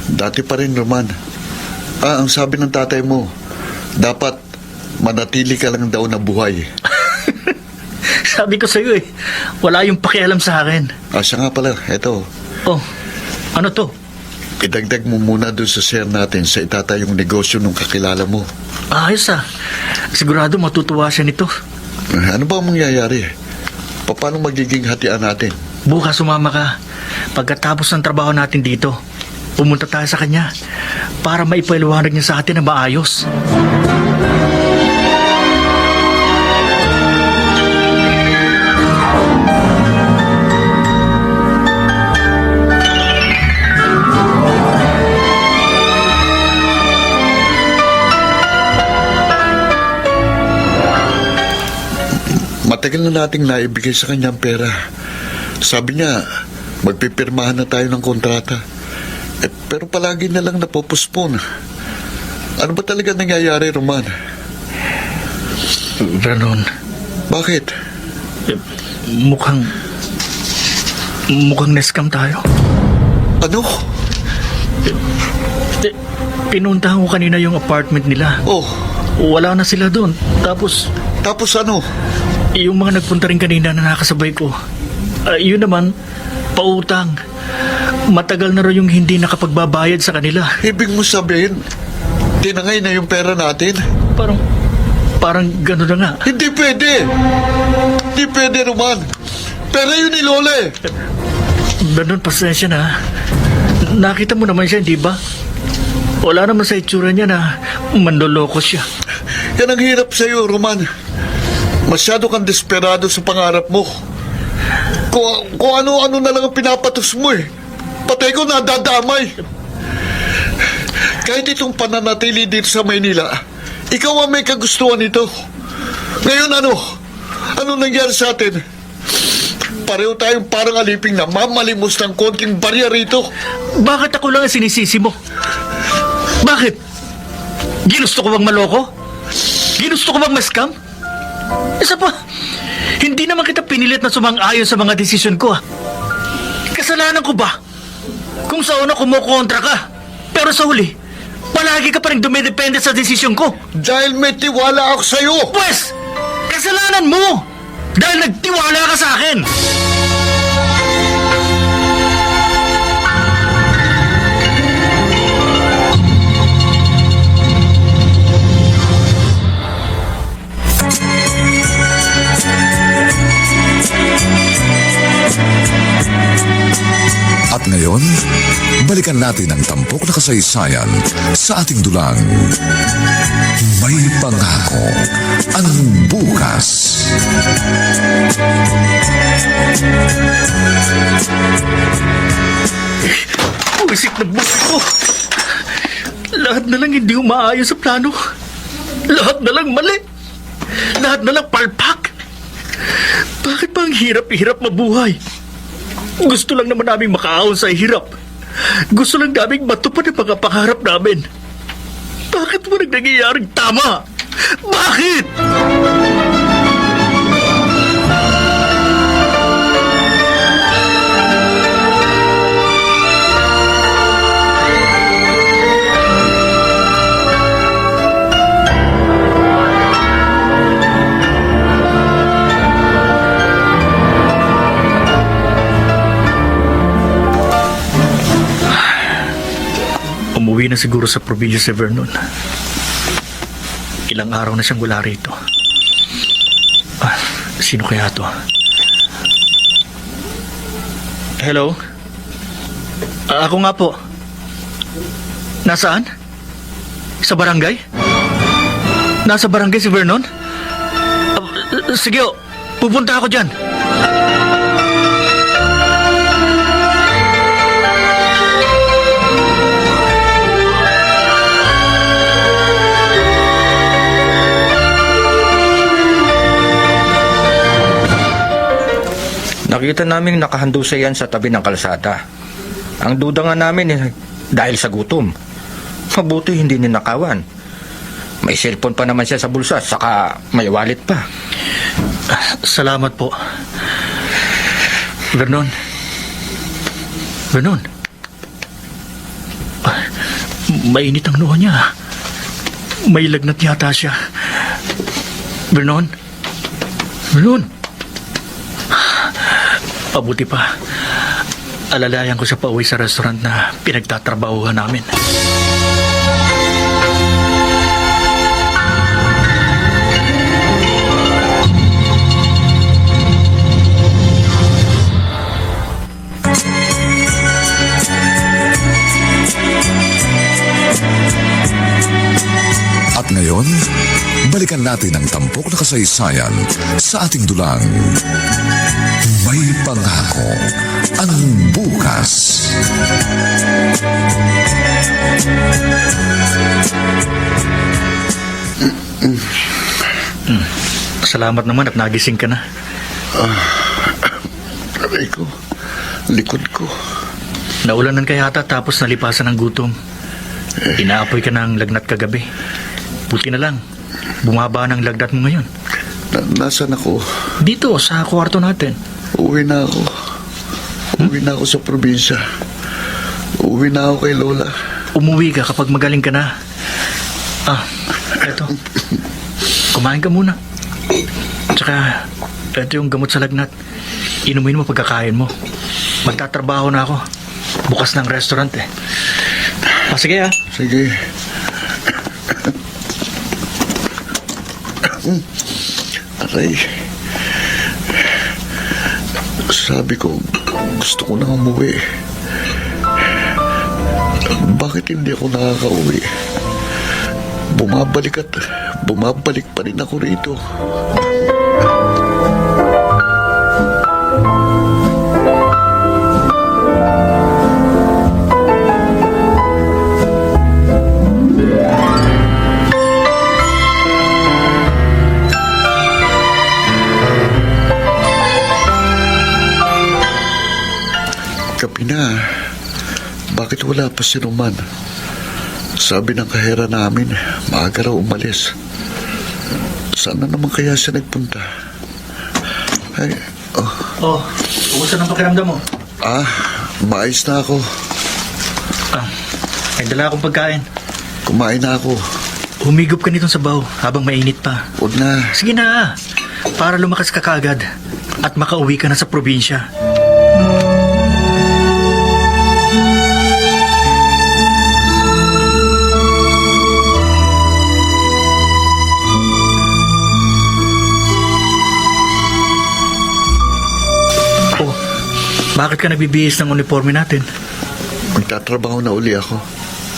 Dati pa rin, Roman. Ang sabi ng tatay mo, dapat manatili ka lang daw na buhay. Sabi ko sa'yo wala yung pakialam sa akin. Siya nga pala, eto. Oh, ano to? Idagdag mo muna doon sa share natin sa itatayong negosyo ng kakilala mo. Ayos sigurado matutuwa siya nito. Ano ba ang mangyayari? Paano magiging hatian natin? Bukas sumama ka. Pagkatapos ng trabaho natin dito, pumunta tayo sa kanya para maipaliwanag niya sa atin na maayos. Matagal na nating naibigay sa kanyang pera. Sabi niya, magpipirmahan na tayo ng kontrata. Pero palagi na lang napopospone. Ano ba talaga nangyayari, Roman? Vernon. Bakit? Mukhang na-scam tayo. Ano? Pinuntahan ko kanina yung apartment nila. Wala na sila doon. Tapos ano? Yung mga nagpunta rin kanina na nakasabay ko, yun naman, pautang. Matagal na rin yung hindi nakapagbabayad sa kanila. Ibig mo sabihin, tinangay na yung pera natin? Parang gano'n na nga. Hindi pwede! Hindi pwede, Roman! Pera yun ni Lola eh! Vernon, pasensya na. Nakita mo naman siya, di ba? Wala naman sa itsura niya na manloloko siya. Yan ang hirap sa'yo, Roman. Masyado kang desperado sa pangarap mo. Kung ano-ano na lang ang pinapatos mo eh. Patay ko nadadamay. Kahit itong pananatili dito sa Maynila, ikaw ang may kagustuhan nito. Ngayon ano? Anong nangyari sa atin? Pareho tayong parang aliping na mamalimos ng konting barya rito. Bakit ako lang ang sinisisi mo? Bakit? Ginusto ko bang maloko? Ginusto ko bang ma-scam? Isa pa, Hindi naman kita pinilit na sumang-ayon sa mga desisyon ko. Kasalanan ko ba? Kung sa una kumukontra ka, pero sa huli, palagi ka pa rin dumidepende sa desisyon ko. Dahil may tiwala ako sa'yo. Pwes, kasalanan mo! Dahil nagtiwala ka sa akin! At ngayon, balikan natin ang tampok na kasaysayan sa ating dulang. May pangako ang bukas. Buwisik na buwisik ko. Lahat na lang hindi umaayos sa plano. Lahat na lang mali. Lahat na lang palpak. Bakit ba ang hirap-hirap mabuhay? Gusto lang naman namin makaahon sa hirap. Gusto lang namin matupad ang mga pangarap namin. Bakit mo nangyayaring tama? Bakit? Umuwi na siguro sa probinsya si Vernon. Ilang araw na siyang wala rito. Sino kaya to? Hello? Ako nga po. Nasaan? Sa barangay? Nasa barangay si Vernon? Sige, pupunta ako dyan. Nakita namin nakahandusay yan sa tabi ng kalsada. Ang duda nga namin dahil sa gutom. Mabuti hindi ninakawan. May cellphone pa naman siya sa bulsa, saka may wallet pa. Salamat po. Vernon. Vernon. Mainit ang noo niya. May lagnat yata siya. Vernon. Vernon. Pabuti pa. Alalayan ko siya pauwi sa restaurant na pinagtatrabahuhan namin. At ngayon, balikan natin ang tampok na kasaysayan sa ating dulang. May pangako ang bukas. Salamat naman at nagising ka na. Aray ko, likod ko. Naulanan ka yata tapos nalipasan ng gutom. Inaapoy ka ng lagnat kagabi. Buti na lang, bumaba ng lagnat mo ngayon. Nasaan ako? Dito, sa kwarto natin. Uwi na ako. Uwi na ako sa probinsya. Uwi na ako kay Lola. Umuwi ka kapag magaling ka na. Eto. Kumain ka muna. Tsaka, eto yung gamot sa lagnat. Inumin mo pagkakain mo. Magtatrabaho na ako. Bukas ng restaurant eh. Sige Sige. Aray. Sabi ko, gusto ko na umuwi. Bakit hindi ako nakakauwi? Bumabalik pa rin ako rito. Gabi na. Bakit wala pa si Roman? Sabi ng kahera namin, maaga raw umalis. Saan na naman kaya siya nagpunta? Ay, Oh, kumusta ng pakiramdam mo? maayos na ako. May dala akong pagkain. Kumain na ako. Humigop ka nitong sabaw habang mainit pa. Huwag na. Sige na, para lumakas ka kaagad at makauwi ka na sa probinsya. Oh, bakit ka nagbibihis ng uniforme natin? Magtatrabaho na uli ako.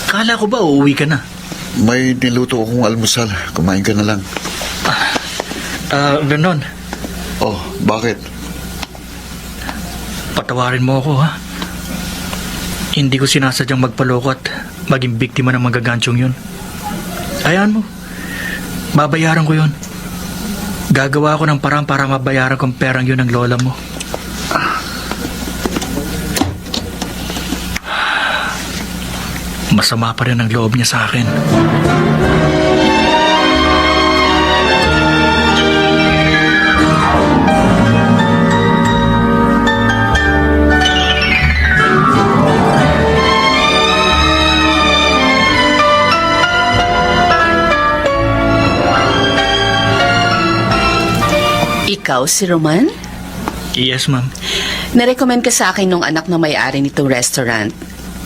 Kala ko ba uuwi ka na? May niluto akong almusal. Kumain ka na lang. Vernon. Oh, bakit? Patawarin mo ako, ha? Hindi ko sinasadyang magpaloko at maging biktima ng magagansyong yun. Hayaan mo. Babayaran ko yun. Gagawa ko ng parang para mabayaran kong perang yun ng lola mo. Masama pa rin ang loob niya sa akin. Ikaw si Roman? Yes, ma'am. Narecommend ka sa akin nung anak na may-ari nitong restaurant.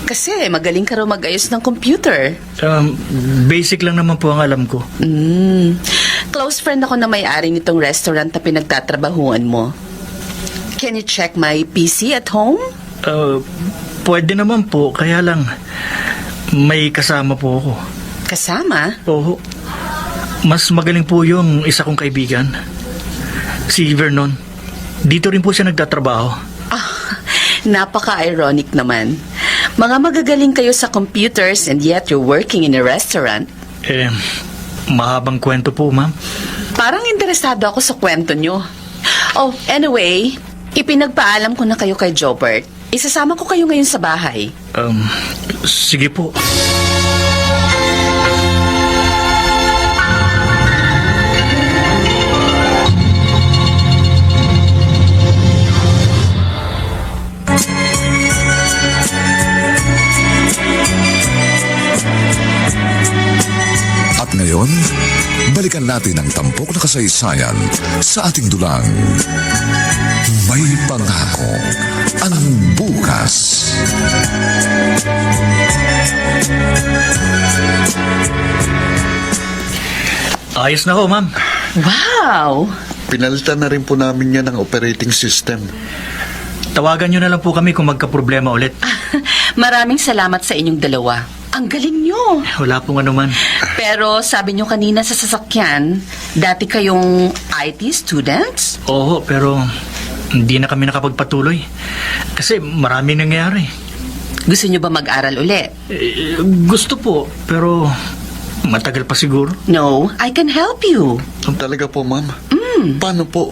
Kasi magaling ka raw mag-ayos ng computer. Basic lang naman po ang alam ko. Close friend ako na may-ari nitong restaurant na pinagtatrabahuan mo. Can you check my PC at home? Pwede naman po, kaya lang may kasama po ako. Kasama? Oo. Mas magaling po yung isa kong kaibigan. Si Vernon. Dito rin po siya nagtatrabaho. Napaka-ironic naman. Mga magagaling kayo sa computers and yet you're working in a restaurant. Mahabang kwento po, ma'am. Parang interesado ako sa kwento nyo. Oh, anyway, ipinagpaalam ko na kayo kay Jobert. Isasama ko kayo ngayon sa bahay. Sige po. At ngayon, balikan natin ang tampok na kasaysayan sa ating dulang. May pangako ang bukas. Ayos na ho, ma'am. Wow! Pinalitan na rin po namin yan ng operating system. Tawagan nyo na lang po kami kung magka-problema ulit. Maraming salamat sa inyong dalawa. Ang galing nyo. Wala pong anuman. Pero sabi nyo kanina sa sasakyan, dati kayong IT students? Oo, pero hindi na kami nakapagpatuloy. Kasi maraming nangyayari. Gusto nyo ba mag-aral uli? Gusto po, pero matagal pa siguro. No, I can help you. Talaga po, ma'am? Paano po?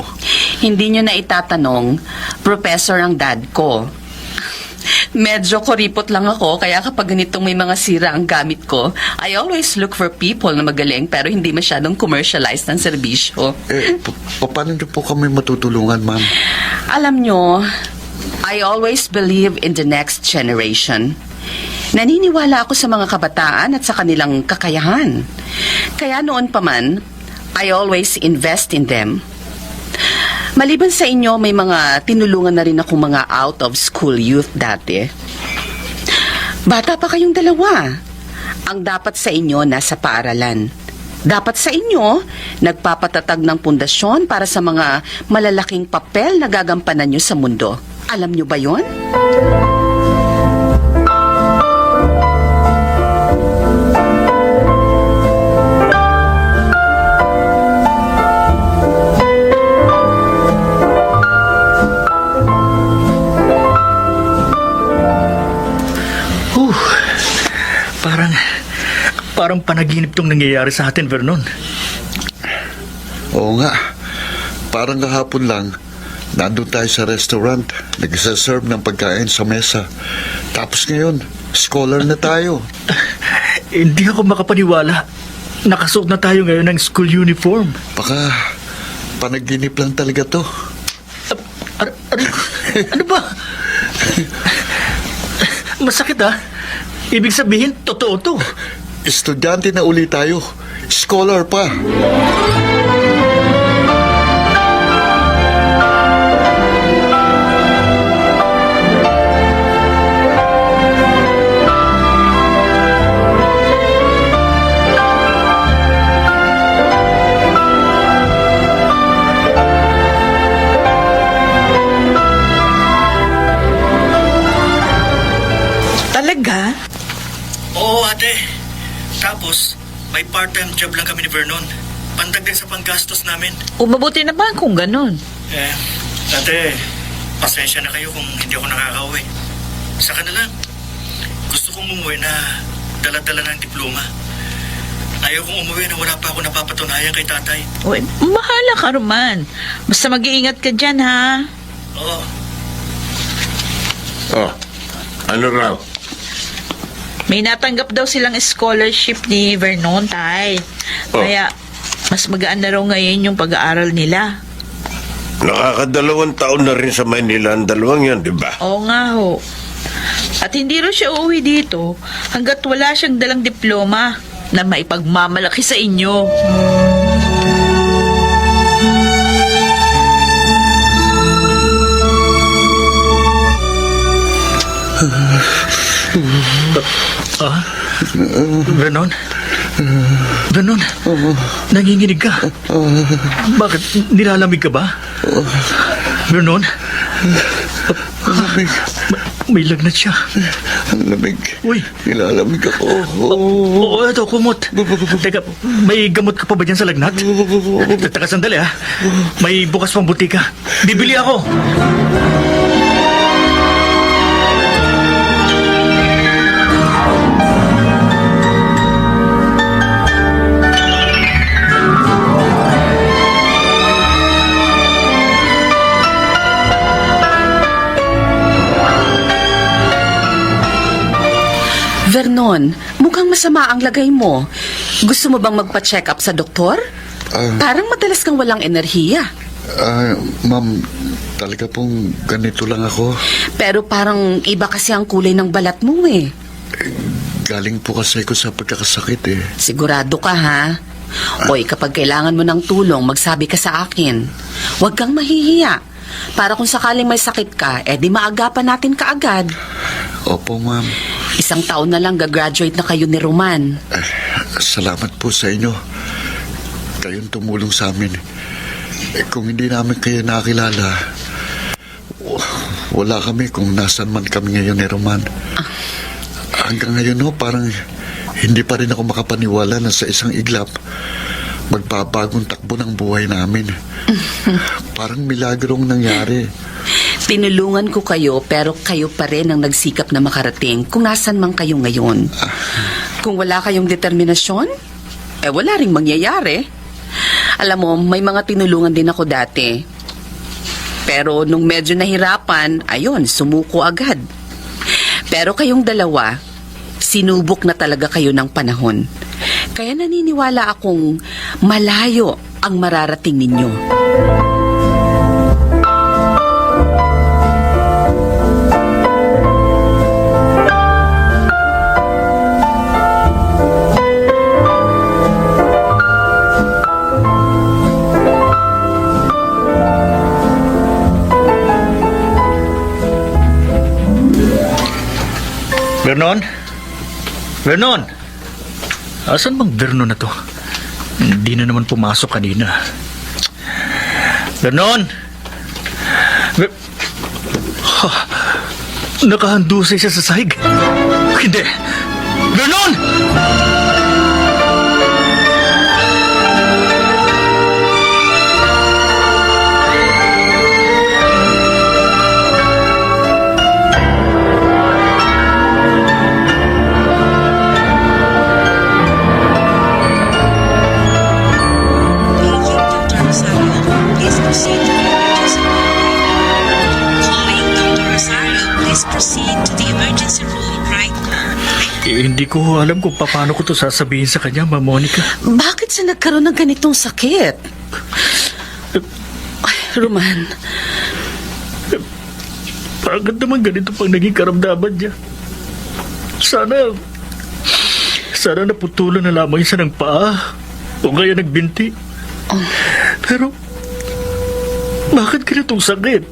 Hindi nyo na itatanong, professor ang dad ko. Medyo kuripot lang ako, kaya kapag ganitong may mga sira ang gamit ko, I always look for people na magaling pero hindi masyadong commercialized ng serbisyo. Paano nyo po kami matutulungan, ma'am? Alam nyo, I always believe in the next generation. Naniniwala ako sa mga kabataan at sa kanilang kakayahan. Kaya noon pa man, I always invest in them. Maliban sa inyo, may mga tinulungan na rin akong mga out-of-school youth dati. Bata pa kayong dalawa. Ang dapat sa inyo nasa paaralan. Dapat sa inyo, nagpapatatag ng pundasyon para sa mga malalaking papel na gagampanan nyo sa mundo. Alam nyo ba yon? Parang panaginip tong nangyayari sa atin, Vernon. Oo nga. Parang kahapon lang, nandun tayo sa restaurant, nagsaserve ng pagkain sa mesa. Tapos ngayon, scholar na tayo. Hindi ako makapaniwala. Nakasuot na tayo ngayon ng school uniform. Baka panaginip lang talaga to. Ano ba? Masakit ah. Ibig sabihin, totoo to. Estudyante na uli tayo. Scholar pa. Talaga? Oo, ate. Tapos, may part-time job lang kami ni Vernon. Pandagdag sa panggastos namin. Mabuti naman kung ganun. Ate, pasensya na kayo kung hindi ako nakakauwi. Saka na lang. Gusto kong umuwi na dala-dala ng diploma. Ayaw kong umuwi na wala pa ako napapatunayan kay tatay. Uy, mahala ka, Roman. Basta mag-iingat ka dyan, ha? Oo. Oh, ano raw? May natanggap daw silang scholarship ni Vernon, Tay. Oh. Kaya, mas magaan na raw ngayon yung pag-aaral nila. Nakakadalawang taon na rin sa Maynila ang dalawang yan, di ba? Oo nga ho. At hindi raw siya uuwi dito hanggat wala siyang dalang diploma na maipagmamalaki sa inyo. Vernon? Vernon? Nanginginig ka? Bakit? Nilalamig ka ba? Vernon? May lagnat siya. Ang lamig. Uy. Nilalamig ako. Oo, ito, kumot. Teka, may gamot ka pa ba dyan sa lagnat? Teka, sandali ha. May bukas pang butika. Bibili ako. Vernon, mukhang masama ang lagay mo. Gusto mo bang magpa-check up sa doktor? Parang madalas kang walang enerhiya. Ma'am, talaga pong ganito lang ako. Pero parang iba kasi ang kulay ng balat mo eh. Galing po kasi ko sa pagkakasakit eh. Sigurado ka ha? Oy, kapag kailangan mo ng tulong, magsabi ka sa akin. Huwag kang mahihiya. Para kung sakaling may sakit ka, di maagapan natin kaagad. Opo, ma'am. 1 taon na lang gagraduate na kayo ni Roman. Salamat po sa inyo. Kayong tumulong sa amin. Kung hindi namin kayo nakilala, wala kami kung nasan man kami ngayon ni Roman. Hanggang ngayon, parang hindi pa rin ako makapaniwala na sa isang iglap, magbabagong takbo ng buhay namin. Parang milagrong nangyari. Tinulungan ko kayo pero kayo pa rin ang nagsikap na makarating kung nasan man kayo ngayon. Kung wala kayong determinasyon, wala ring mangyayari. Alam mo, may mga tinulungan din ako dati. Pero nung medyo nahirapan, ayun, sumuko agad. Pero kayong dalawa, sinubok na talaga kayo ng panahon. Kaya naniniwala akong malayo ang mararating ninyo. Vernon? Vernon? Asan bang Vernon na to? Hindi na naman pumasok kanina. Vernon? Nakahandusay siya sa sahig. Hindi. Vernon! Hindi ko alam kung paano ko to sasabihin sa kanya, Ma'am Monica. Bakit siya nagkaroon ng ganitong sakit? Ay, Roman, Bakit naman ganito pang naging karamdaman niya? Sana naputulan na lamang siya ng paa o kaya nagbinti. Pero, bakit ganitong sakit?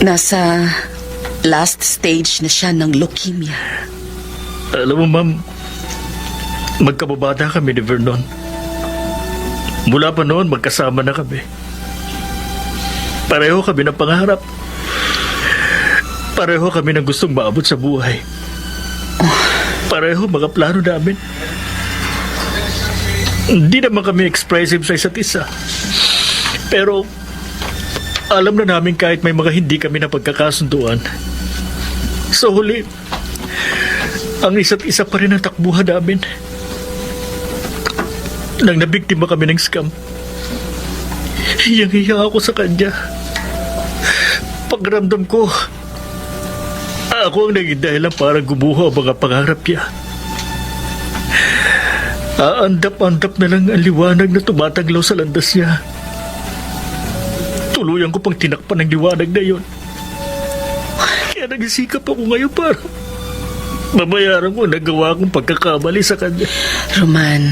Nasa last stage na siya ng leukemia. Alam mo, ma'am, magkababata kami ni Vernon. Mula pa noon, magkasama na kami. Pareho kami ng pangarap. Pareho kami ng gustong maabot sa buhay. Pareho mga plano namin. Hindi naman kami expressive sa isa't isa. Pero, alam na namin kahit may mga hindi kami na pagkakasunduan. Sa huli, ang isa't isa pa rin ang takbuhan namin. Nang nabiktima kami ng scam, hiyang-hiya ako sa kanya. Pagramdam ko, ako ang naging dahilan para gumuho ang mga pangarap niya. Aandap-andap na lang ang liwanag na tumataglaw sa landas niya. Tuluyan ko pang tinakpan ng liwanag na yon. Kaya nagsisikap ako ngayon para mabayaran ko ang nagawa kong pagkakamali sa kanya. Roman,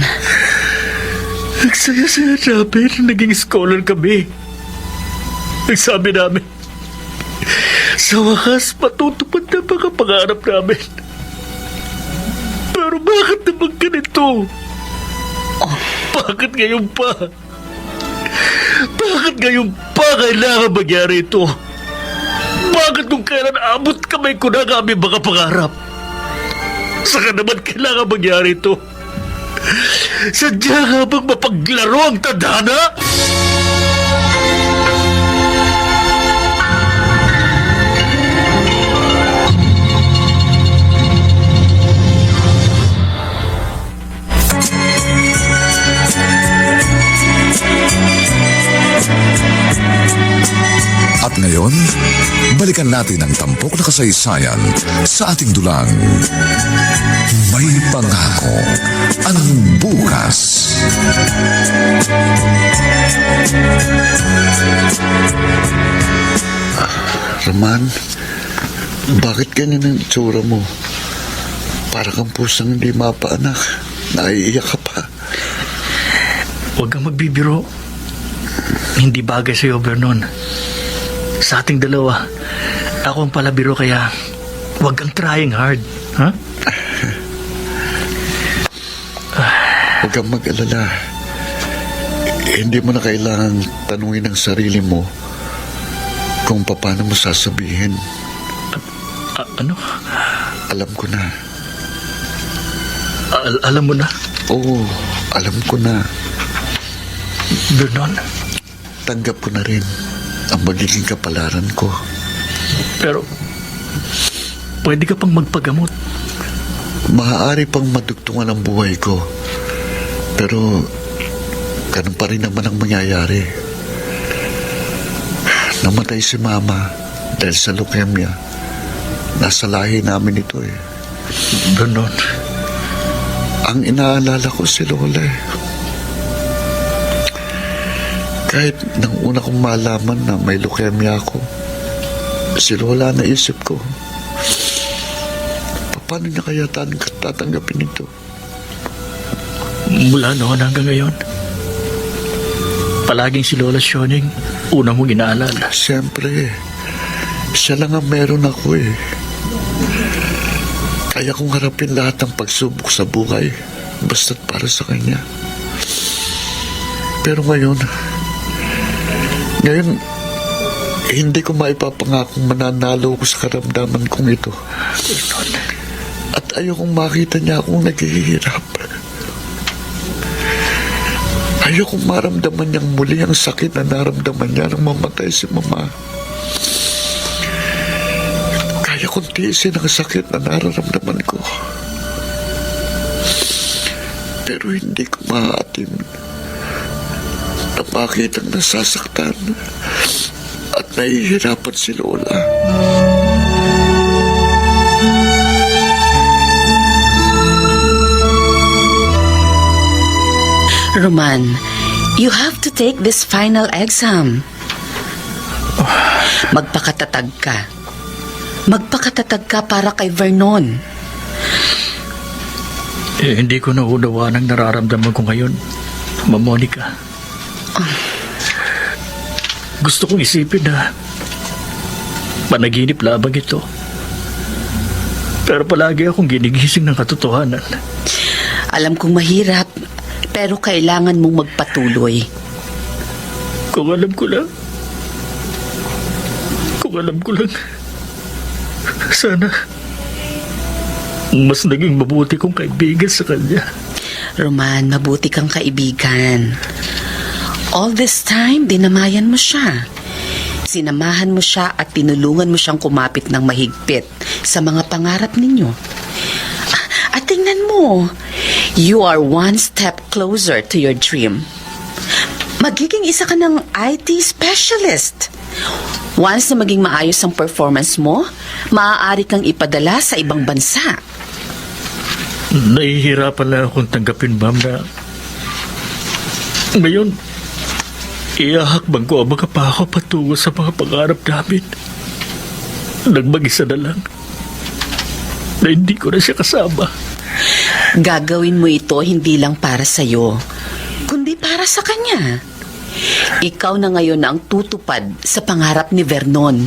nagsaya-saya namin, naging scholar kami. Nagsabi namin, sa wakas, matutupad na mga pangarap namin. Pero bakit naman ganito? Bakit ngayon pa? Bakit ngayon pa kailangan magyari ito? Bakit kung kailan abot kamay ko na ang aming mga pangarap? Saka naman kailangan magyari ito? Sadya nga bang mapaglaro ang tadhana? At ngayon, balikan natin ang tampok na kasaysayan sa ating dulang. May pangako ang bukas. Roman, bakit ganyan ang itsura mo? Para kang pusang hindi mapaanak. Naiiyak ka pa. Huwag kang magbibiro. Hindi bagay sa'yo, Vernon. Sa ating dalawa, ako ang palabiro kaya huwag kang trying hard. Ha? Huwag kang mag-alala. Hindi mo na kailangang tanungin ang sarili mo kung paano mo sasabihin. Ano? Alam ko na. Alam mo na? Oo, alam ko na. Vernon? Tanggap ko na rin ang magiging kapalaran ko. Pero, pwede ka pang magpagamot. Maaari pang madugtungan ang buhay ko. Pero, ganun pa rin naman ang mangyayari. Namatay si Mama dahil sa leukemia. Nasa lahi namin ito eh. Vernon? Ang inaalala ko si Lola eh. Kahit nang una kong malaman na may leukemia ako, si Lola naisip ko, paano niya kaya tatanggapin ito? Mula noon hanggang ngayon, palaging si Lola Sioning una mong inaalala. Siyempre, siya lang ang meron ako eh. Kaya kong harapin lahat ng pagsubok sa buhay, basta't para sa kanya. Pero ngayon, hindi ko maipapangakong mananalo ko sa karamdaman kong ito. At ayokong makita niya akong naghihirap. Ayokong maramdaman niyang muli ang sakit na naramdaman niya nang mamatay si Mama. Kaya kong tiisin ang sakit na nararamdaman ko. Pero hindi ko maatim na makitang nasasaktan at nahihirapan si Lola. Roman, you have to take this final exam. Magpakatatag ka. Magpakatatag ka para kay Vernon. Hindi ko naunawa ng nararamdaman ko ngayon, Ma'am Monica. Gusto kong isipin na panaginip labang ito. Pero palagi akong ginigising ng katotohanan. Alam kong mahirap, pero kailangan mong magpatuloy. Kung alam ko lang, sana mas naging mabuti kong kaibigan sa kanya. Roman, mabuti kang kaibigan. All this time, dinamayan mo siya. Sinamahan mo siya at tinulungan mo siyang kumapit ng mahigpit sa mga pangarap ninyo. At tingnan mo, you are one step closer to your dream. Magiging isa ka ng IT specialist. Once na maging maayos ang performance mo, maaari kang ipadala sa ibang bansa. Nahihirapan lang akong tanggapin, ma'am, na ngayon, iahakbang ko ang mga pa ako patungo sa mga pangarap namin. Nagmag-isa na lang na hindi ko na siya kasama. Gagawin mo ito hindi lang para sa'yo, kundi para sa kanya. Ikaw na ngayon ang tutupad sa pangarap ni Vernon.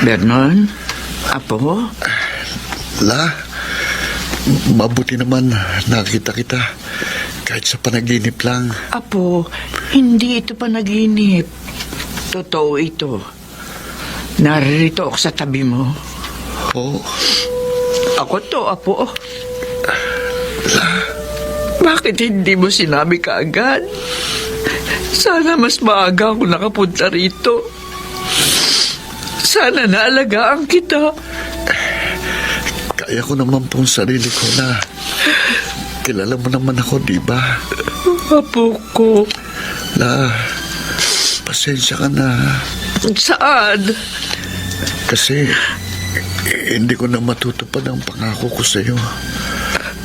Vernon? Apo? La, mabuti naman nakita kita kahit sa panaginip lang. Apo, hindi ito panaginip. Totoo ito. Naririto ako sa tabi mo. Oo. Ako to, Apo. Bakit hindi mo sinabi kaagad? Sana mas maaga ako nakapunta rito. Sana naalagaan kita. Kaya ko naman pong sarili ko na. Kilala mo naman ako, di ba? Apo ko. La, pasensya ka na. Saan? Kasi hindi ko na matutupad ang pangako ko sa'yo.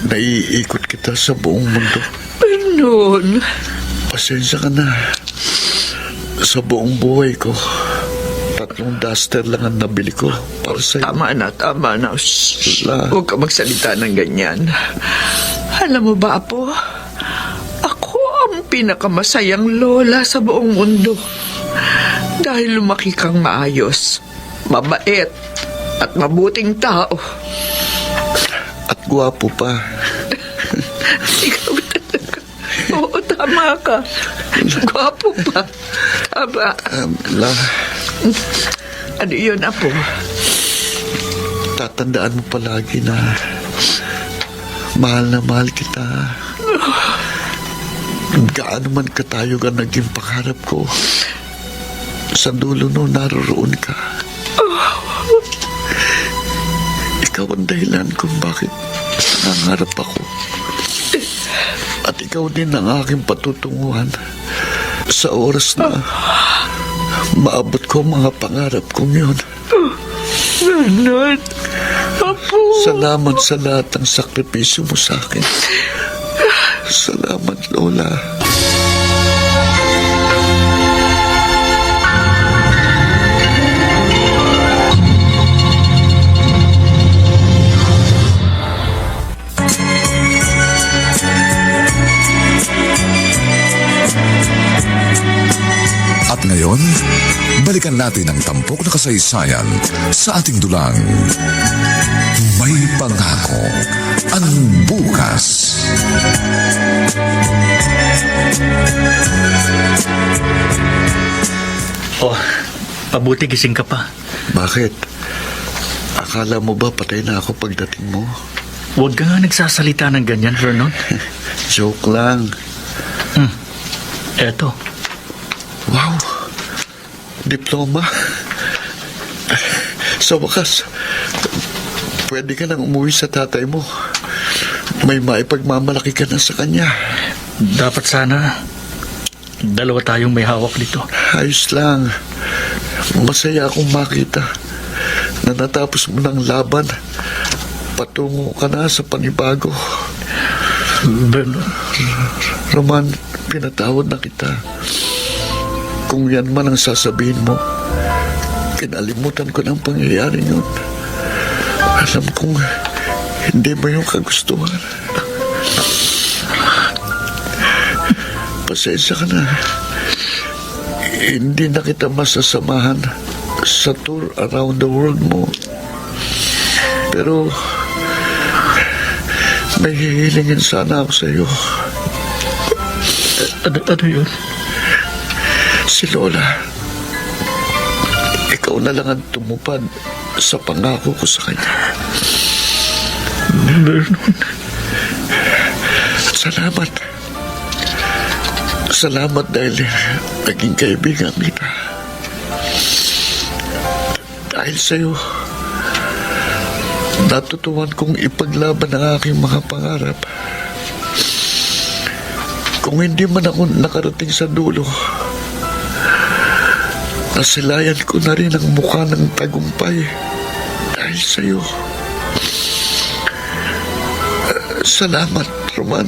Naiikot kita sa buong mundo. Vernon. Pasensya ka na. Sa buong buhay ko, 3 duster lang ang nabili ko para sa'yo. Tama na. Shh. Huwag ka magsalita ng ganyan. Alam mo ba, Apo? Ako ang pinakamasayang lola sa buong mundo. Dahil lumaki kang maayos, mabait, at mabuting tao. At gwapo pa. Ikaw talaga. Oo, tama ka. Gwapo pa. Tama. Ano yun, Apo? Tatandaan mo palagi na mahal na mahal kita. Gaano man katayog ang naging pangarap ko, sa dulo no, naroroon ka. Ikaw ang dahilan kung bakit nangangarap ako. At ikaw din ang aking patutunguhan sa oras na maabot ko mga pangarap kong yun. Vernon, Apo. Salamat sa lahat ng sakripisyo mo sa akin. Salamat, Lola. At ngayon, balikan natin ang tampok na kasaysayan sa ating dulang. May pangako ang bukas. Oh, pabuti gising ka pa. Bakit? Akala mo ba patay na ako pagdating mo? Huwag ka nga nagsasalita ng ganyan, Vernon. Joke lang. Eto. Wow! Diploma. Sa wakas, pwede ka nang umuwi sa tatay mo. May maipagmamalaki ka na sa kanya. Dapat sana dalawa tayong may hawak dito. Ayos lang. Masaya akong makita na natapos mo ng laban. Patungo ka na sa panibago. Roman, pinatawad na kita. Kung yan man ang sasabihin mo, kinalimutan ko ng pangyayari yun. Alam kong hindi mo yung kagustuhan. Pasensya ka na. Hindi na kita masasamahan sa tour around the world mo. Pero may hihilingin sana ako sa iyo. Ano yun? Si Lola. Ikaw na lang ang tumupad sa pangako ko sa kanya. Vernon. Salamat. Salamat dahil naging kaibigan kita. Dahil sa'yo, natutuwan kong ipaglaban ang aking mga pangarap. Kung hindi man ako nakarating sa dulo, nasilayan ko na rin ang mukha ng tagumpay dahil sa'yo. Salamat, Roman.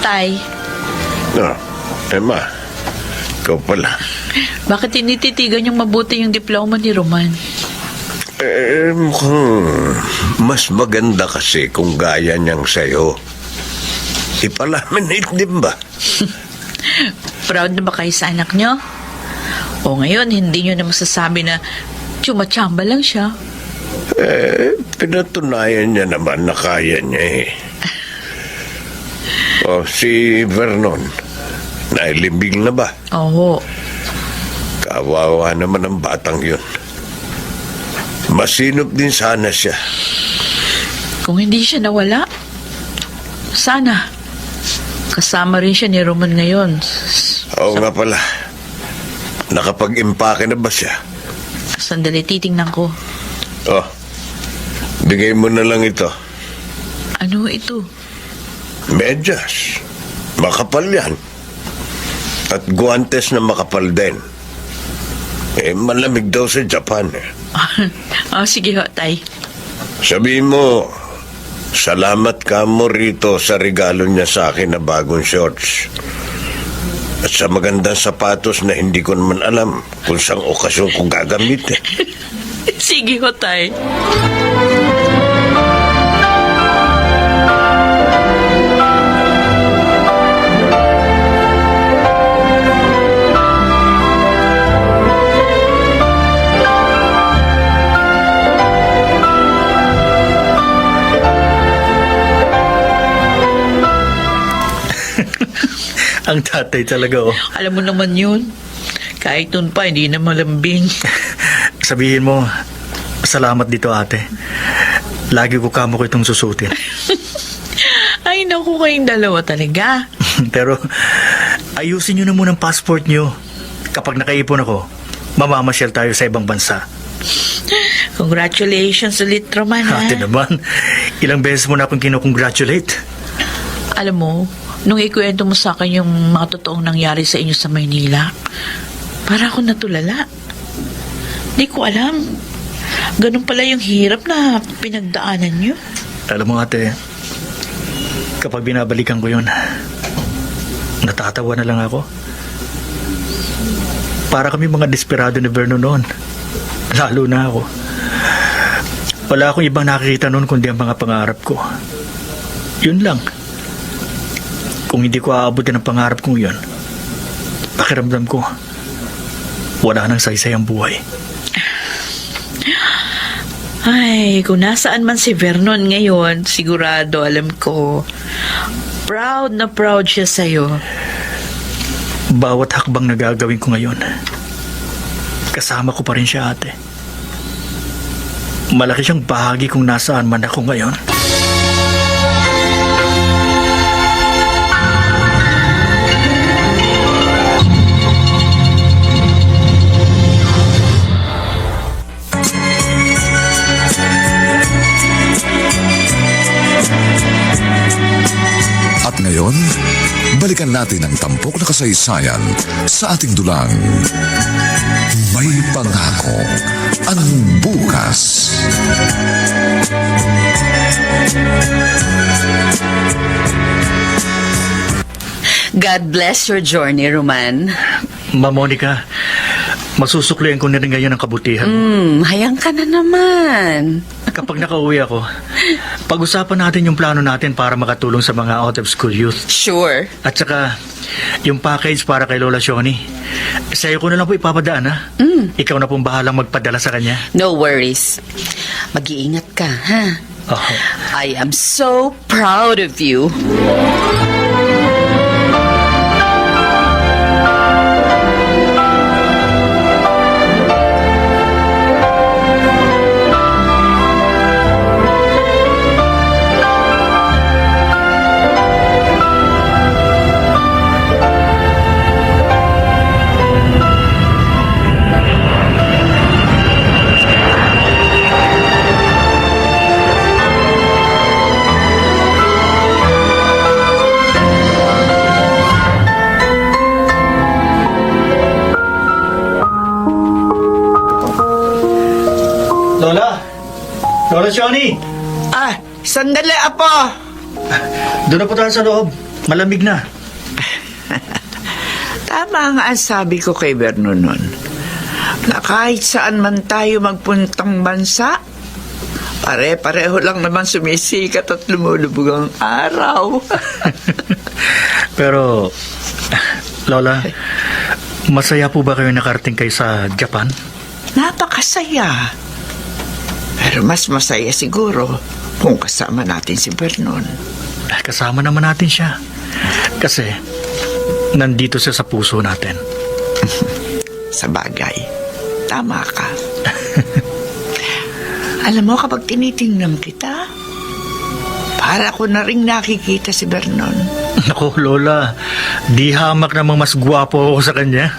Tay, Emma, ikaw pala. bakit tinititigan yung mabuti yung diploma ni Roman? Mukhang mas maganda kasi kung gaya niyang sa'yo. Ipalaminate din ba? Proud na ba kayo sa anak nyo? O ngayon, hindi nyo na masasabi na tsumachamba lang siya. Pinatunayan niya naman na kaya niya eh. Si Vernon, nailibig na ba? Oo. Kawawa naman ang batang yun. Masinop din sana siya. Kung hindi siya nawala, sana kasama rin siya ni Roman ngayon. Oo nga pala. Nakapag-impake na ba siya? Sandali, titingnan ko. Bigay mo na lang ito. Ano ito? Medyas. Makapal yan. At guantes na makapal din. Malamig daw sa Japan. Sige ho, Tay. Sabihin mo, salamat ka mo rito sa regalo niya sa akin na bagong shorts. At sa magandang sapatos na hindi ko naman alam kung saang okasyon kong gagamitin. Sige ho, Tay. Ang tatay talaga, oh. Alam mo naman yun. Kahit nun pa, hindi na malambing. Sabihin mo, salamat dito, ate. Lagi ko kamo ko itong susutin. Ay, naku, kayong dalawa talaga. Pero, ayusin nyo na muna ang passport nyo. Kapag nakaipon ako, mamamasyal tayo sa ibang bansa. Congratulations ulit, Roman, ha? Ate naman, ilang beses mo na akong kinukongratulate. Alam mo, nung ikwento mo sa akin yung mga totoong nangyari sa inyo sa Maynila, para ako natulala. Di ko alam. Ganun pala yung hirap na pinagdaanan nyo. Alam mo, ate, kapag binabalikan ko yun, natatawa na lang ako. Para kami mga desperado ni Vernon noon. Lalo na ako. Wala akong ibang nakikita noon kundi ang mga pangarap ko. Yun lang. Kung hindi ko aabutin ang pangarap kong yun, pakiramdam ko, wala nang saysay ang buhay. Ay, kung nasaan man si Vernon ngayon, sigurado alam ko, proud na proud siya sa'yo. Bawat hakbang na gagawin ko ngayon, kasama ko pa rin siya, ate. Malaki siyang bahagi kung nasaan man ako ngayon. At ngayon, balikan natin ang tampok na kasaysayan sa ating dulang. May pangako ang bukas. God bless your journey, Roman. Ma Monica, masusuklian ko na rin ngayon ang kabutihan mo. Hayang ka na naman. Kapag nakauwi ako, pag-usapan natin yung plano natin para makatulong sa mga out-of-school youth. Sure. At saka, yung package para kay Lola Shoni. Sa'yo ko na lang po ipapadaan, ha? Ikaw na pong bahalang magpadala sa kanya. No worries. Mag-iingat ka, ha? Oh. I am so proud of you. Lola Shoni! Sandali, Apo! Doon na po tayo sa loob. Malamig na. Tama nga ang sabi ko kay Vernon nun, na kahit saan man tayo magpuntang bansa, pare-pareho lang naman sumisikat at lumulubog ang araw. Pero, Lola, masaya po ba kayo nakarating kayo sa Japan? Napakasaya. Pero mas masaya siguro kung kasama natin si Vernon. Kasama naman natin siya. Kasi, nandito siya sa puso natin. Sa bagay, tama ka. Alam mo, kapag tinitingnan kita, para ko na rin nakikita si Vernon. Naku, Lola, di hamak namang mas gwapo ako sa kanya.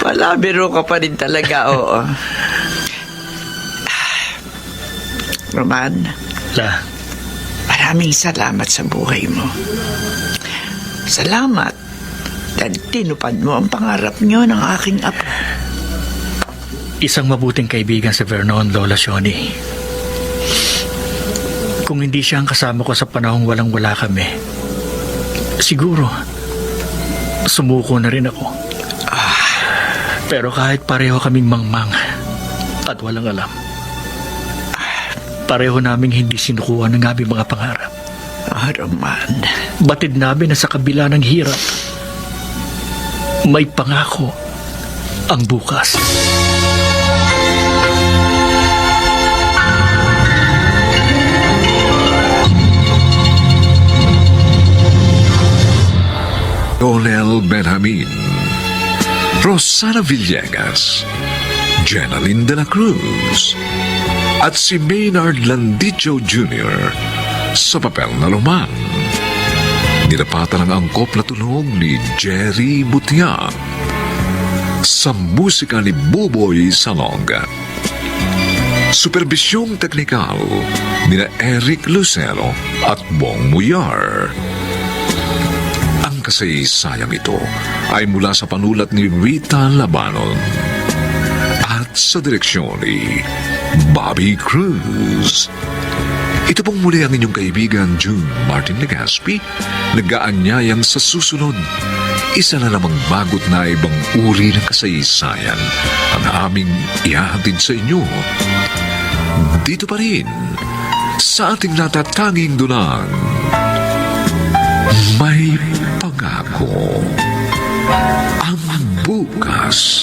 Palabiro ka pa rin talaga, oo. Roman, maraming salamat sa buhay mo. Salamat dahil tinupad mo ang pangarap niyo ng aking apo. Isang mabuting kaibigan si Vernon, Lola Shoni. Kung hindi siya ang kasama ko sa panahong walang-wala kami, siguro, sumuko na rin ako. Pero kahit pareho kaming mangmang at walang alam, pareho naming hindi sinukuha ng aming mga pangarap. Roman. Batid namin na sa kabila ng hirap, may pangako ang bukas. Donel Benjamin, Rosana Villegas, Jenaline de la Cruz, at si Maynard Landicho Jr. sa papel na Roman. Nilapatan ang angkop na tunog ni Jerry Butia sa musika ni Buboy Salonga. Superbisyong teknikal ni Eric Lucero at Bong Muyar. Ang kasaysayang ito ay mula sa panulat ni Rita Labanon at sa direksyon ni Bobby Cruz. Ito pong muli ang inyong kaibigan June Martin Legaspi, nag-aanyayang sa susunod, isa na namang bagot na ibang uri ng kasaysayan ang aming ihahatid sa inyo. Dito pa rin, sa ating natatanging dunang, may pangako ang bukas.